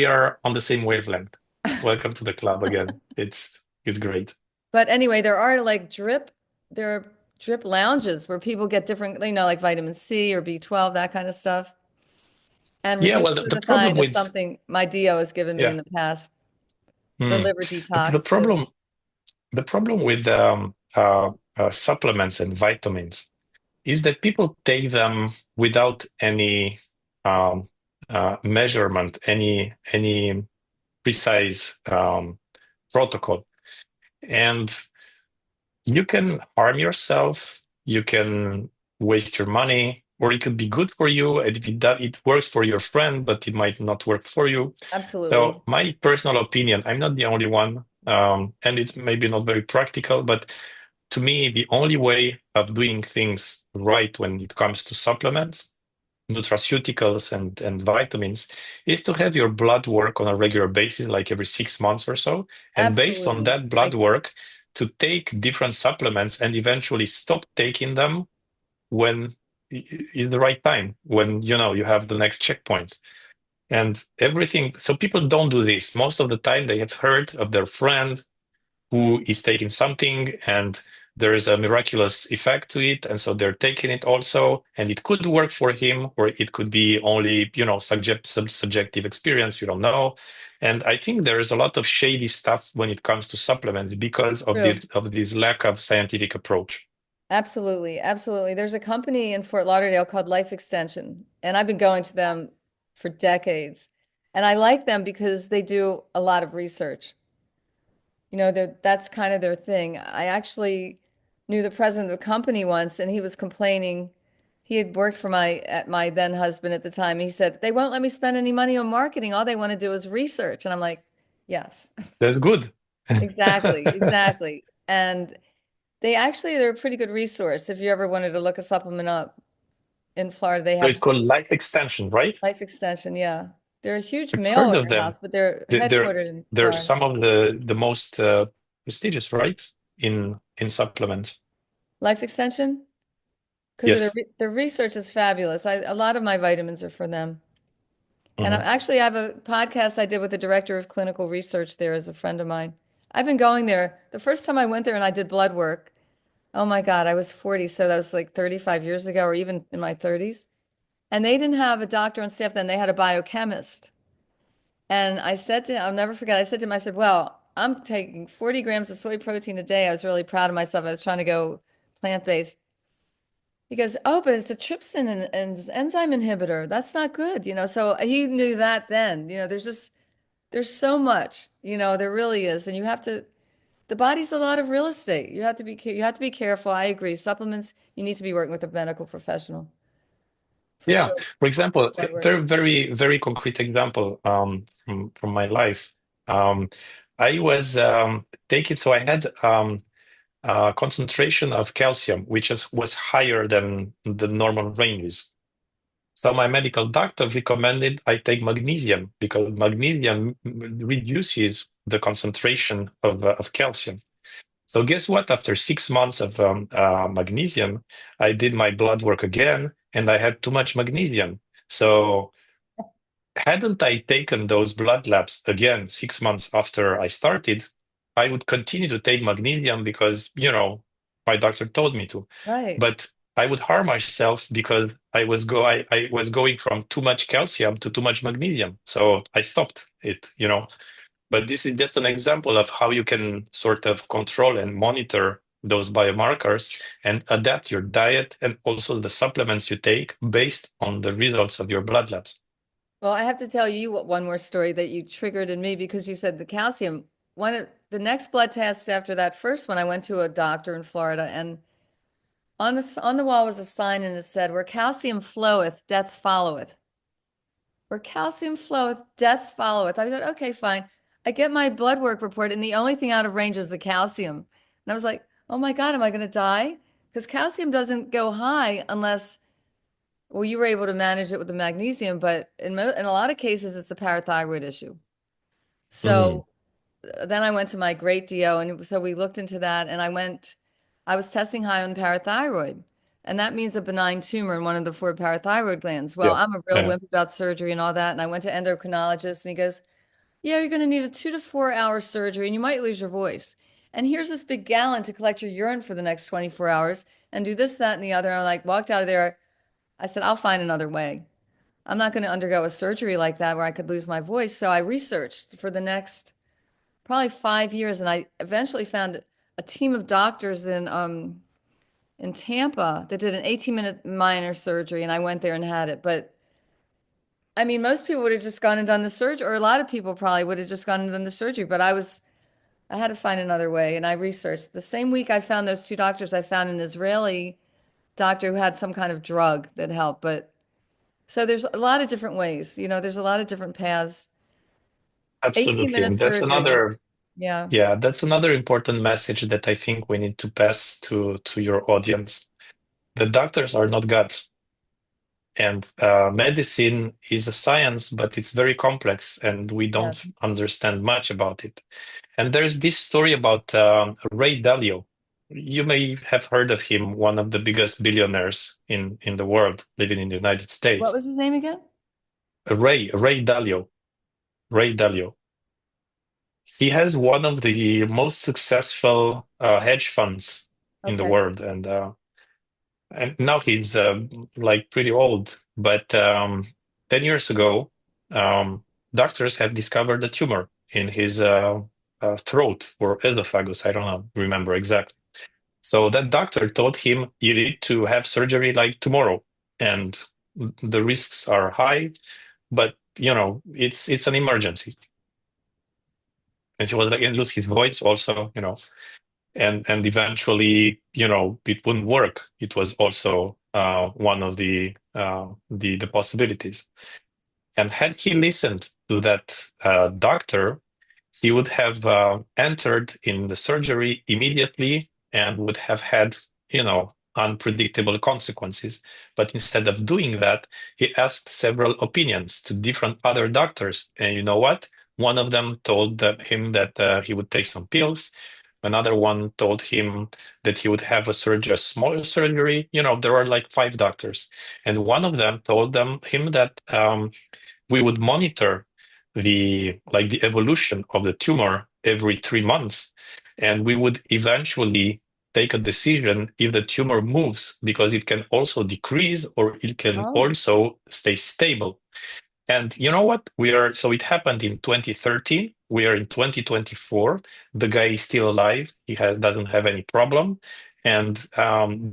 are on the same wavelength. Welcome to the club again. It's great. But anyway, there are drip lounges where people get different, like vitamin C or B12, that kind of stuff. And Yeah, reduced well, the problem glutathione is with something my DO has given me in yeah, the past for mm. liver The detox too. problem with supplements and vitamins is that people take them without any um, measurement, any precise protocol, and you can harm yourself. You can waste your money, or it could be good for you. It works for your friend, but it might not work for you. Absolutely. So, my personal opinion, I'm not the only one, and it's maybe not very practical, but to me, the only way of doing things right when it comes to supplements, nutraceuticals, and vitamins is to have your blood work on a regular basis, like every 6 months or so. And based on Absolutely. that blood work, to take different supplements and eventually stop taking them when in the right time, when you have the next checkpoint and everything. So people don't do this. Most of the time, they have heard of their friend who is taking something and there is a miraculous effect to it, and so they're taking it also, and it could work for him, or it could be only subjective experience. You don't know. And I think there is a lot of shady stuff when it comes to supplements because of True. this lack of scientific approach. Absolutely. Absolutely. There's a company in Fort Lauderdale called Life Extension, and I've been going to them for decades. And I like them because they do a lot of research. That's kind of their thing. I actually knew the president of the company once, and he was complaining. He had worked for my then husband at the time. He said, they won't let me spend any money on marketing. All they want to do is research. And I'm like, yes, That's good. exactly, exactly. And they're a pretty good resource if you ever wanted to look a supplement up in Florida. They So it's have called life extension, right? Life Extension. Yeah. They're a huge I've mail heard of order them. house, but they're They're they're, headquartered in they're Florida. some of the most prestigious, right? In supplements. Life Extension? Because Yes. their research is fabulous. A lot of my vitamins are for them. And Hmm. I have a podcast I did with the director of clinical research there as a friend of mine. I've been going there. The first time I went there and I did blood work, Oh my God, I was 40, so that was like 35 years ago, or even in my 30s. And they didn't have a doctor on staff then, they had a biochemist. And I said to him, I'll never forget, I said to him, I said, well, I'm taking 40 grams of soy protein a day. I was really proud of myself. I was trying to go plant-based. He goes, oh, but it's a trypsin and enzyme inhibitor. That's not good, So he knew that then. There's so much, there really is. And the body's a lot of real estate. You have to be careful. I agree. Supplements, you need to be working with a medical professional for Yeah. sure. For example, Blood work. very, very, very concrete example from my life. Um, I was taking, so I had concentration of calcium, which was higher than the normal ranges. So my medical doctor recommended I take magnesium because magnesium reduces the concentration of calcium. So guess what? After 6 months of magnesium, I did my blood work again, and I had too much magnesium. So hadn't I taken those blood labs again 6 months after I started, I would continue to take magnesium because, my doctor told me to. Right. But I would harm myself because I was going from too much calcium to too much magnesium. So I stopped it. But this is just an example of how you can sort of control and monitor those biomarkers and adapt your diet and also the supplements you take based on the results of your blood labs. Well, I have to tell you one more story that you triggered in me because you said the calcium. The next blood test after that first one, I went to a doctor in Florida, and on the wall was a sign, and it said, "Where calcium floweth, death followeth." Where calcium floweth, death followeth. I thought, okay, fine. I get my blood work report, and the only thing out of range is the calcium. And I was like, oh my God, am I going to die? Because calcium doesn't go high unless, well, you were able to manage it with the magnesium, but in a lot of cases, it's a parathyroid issue. Mm, So then I went to my great DO, and so we looked into that, and I was testing high on parathyroid, and that means a benign tumor in one of the four parathyroid glands. Well, yeah. I'm a real Yeah. wimp about surgery and all that, and I went to endocrinologist, and he goes, "Yeah, you're going to need a 2 to 4 hour surgery, and you might lose your voice. And here's this big gallon to collect your urine for the next 24 hours, and do this, that, and the other." And I like walked out of there. I said, "I'll find another way. I'm not going to undergo a surgery like that where I could lose my voice." So I researched for the next probably 5 years, and I eventually found a team of doctors in Tampa that did an 18-minute minor surgery, and I went there and had it. But I mean, most people would have just gone and done the surgery, or a lot of people probably would have just gone and done the surgery. But I had to find another way, and I researched. The same week I found those two doctors, I found an Israeli doctor who had some kind of drug that helped. But so there's a lot of different ways, there's a lot of different paths. 18 Absolutely. minute And that's surgery. another, Yeah. yeah, that's another important message that I think we need to pass to your audience. The doctors are not gods. And medicine is a science, but it's very complex and we don't Yes. understand much about it. And there's this story about Ray Dalio. You may have heard of him, one of the biggest billionaires in the world, living in the United What States. was his name again? Ray Dalio. Ray Dalio. He has one of the most successful hedge funds in the Okay. world, and now he's like pretty old. But 10 years ago, doctors have discovered a tumor in his throat or esophagus. I don't know, remember exactly. So that doctor told him, "You need to have surgery like tomorrow, and the risks are high, but it's an emergency." And he was like, and lose his voice also. And eventually, it wouldn't work. It was also one of the possibilities. And had he listened to that doctor, he would have entered in the surgery immediately and would have had, unpredictable consequences. But instead of doing that, he asked several opinions to different other doctors. And you know what? One of them told him that he would take some pills. Another one told him that he would have a smaller surgery. There are like five doctors, and one of them told him that we would monitor the evolution of the tumor every 3 months, and we would eventually take a decision if the tumor moves because it can also decrease or it can Oh, also stay stable. And you know what? So it happened in 2013. We are in 2024. The guy is still alive. Doesn't have any problem. And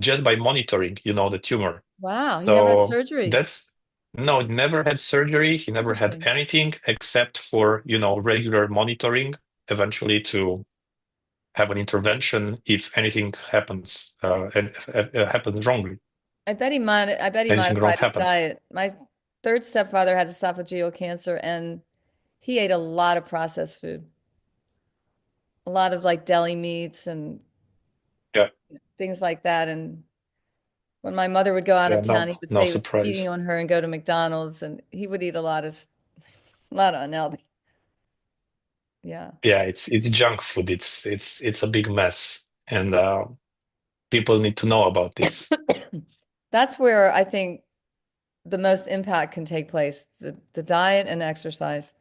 just by monitoring, the tumor. wow. He never had So surgery. that's no, never had surgery. He never had Interesting. anything except for, regular monitoring, eventually to have an intervention if anything happens and happens wrongly. I bet he Anything wrong modified his happens. diet. My third stepfather had esophageal cancer and he ate a lot of processed food, a lot of like deli meats and Yeah. things like that. And when my mother would go out Yeah. of No, town, he would no say he was cheating surprise. on her and go to McDonald's and he would eat a lot of unhealthy. Yeah. Yeah, it's junk food. It's a big mess, and people need to know about this. That's where I think the most impact can take place, the diet and exercise.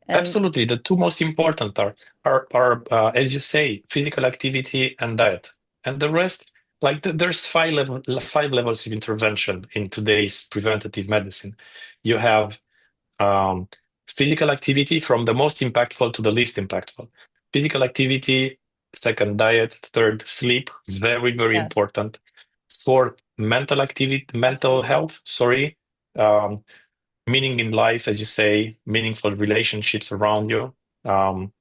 And Absolutely, the two most important as you say, physical activity and diet, and the rest. Like there's five levels of intervention in today's preventative medicine. You have um, physical activity from the most impactful to the least impactful. Physical activity, second, diet, third, sleep, very, very yes, important. Fourth, mental activity, mental absolutely. health, sorry, um, meaning in life, as you say, meaningful relationships around you, um,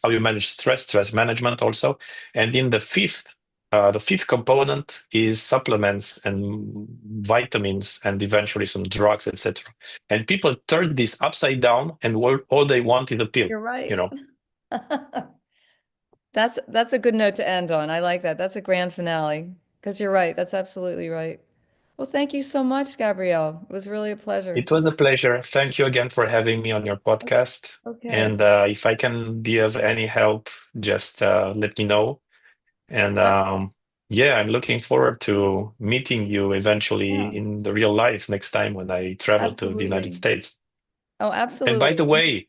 how you manage stress, stress management also. And in the fifth component is supplements and vitamins and eventually some drugs, etc. And people turn this upside down and all they want is a pill, You're you right. know. That's a good note to end on. I like that. That's a grand finale because you're right. That's absolutely right. Well, thank you so much, Gabrielle. It was really a pleasure. It was a pleasure. Thank you again for having me on your podcast. Okay. And if I can be of any help, just let me know. And Uh, yeah, I'm looking forward to meeting you eventually yeah, in the real life next time when I travel to the United absolutely. States. Oh, And by absolutely. the way,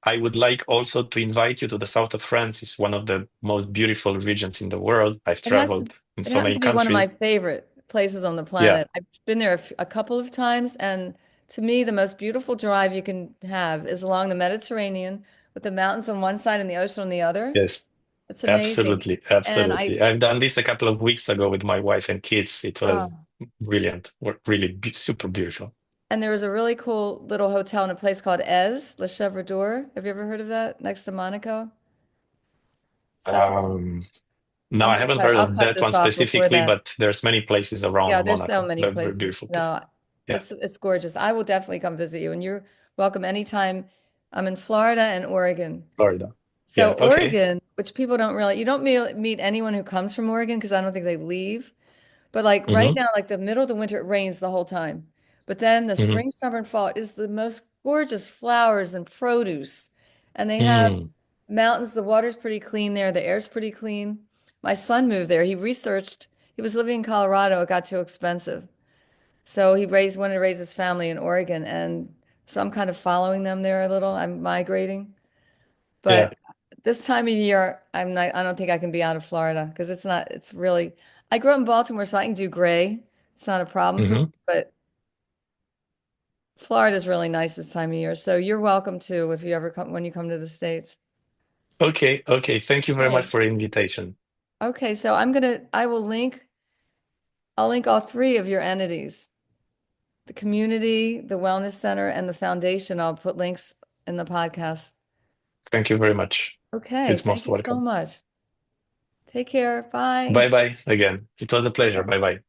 I would like also to invite you to the south of France. It's one of the most beautiful regions in the world. I've It has traveled in it so happens many to be one of countries. my favorite places on the Yeah, planet. I've been there a couple of times, and to me, the most beautiful drive you can have is along the Mediterranean with the mountains on one side and the ocean on the other. yes, It's amazing. absolutely, And absolutely. I've done this a couple of weeks ago with my wife and kids. It was oh, brilliant, really super beautiful. and there was a really cool little hotel in a place called Ez, Le Chevre Have you ever heard of that? Next to Monaco? That's all. Um, No, I haven't heard I'll of cut that one this off before specifically, that. but there's many places Yeah, around there's so Monaco. many They're very places. beautiful too. No, Yeah, it's gorgeous. I will definitely come visit you, and you're welcome anytime. I'm in Florida and Oregon. Florida. So Yeah, okay. Oregon, which people don't really, you don't meet anyone who comes from Oregon because I don't think they leave. But like right Mm-hmm. now, like the middle of the winter, it rains the whole time. But then the Mm-hmm. spring, summer, and fall is the most gorgeous flowers and produce. And they have Mm. mountains. The water's pretty clean there. The air's pretty clean. My son moved there. He was living in Colorado. It got too expensive. So wanted to raise his family in Oregon. And so I'm kind of following them there a little. I'm migrating. Yeah. But this time of year, I don't think I can be out of Florida because it's really, I grew up in Baltimore, so I can do gray. It's not a problem for me, Mm-hmm. but Florida's really nice this time of year. So you're welcome to if you ever come when you come to the States. Okay, okay. Thank you very much Okay. for the invitation. Okay, so I'll link all three of your entities, the community, the wellness center, and the foundation. I'll put links in the podcast. Thank you very much. Okay, It's thank most you so welcome. much. Take care. Bye. Bye bye again. It was a pleasure. Bye bye.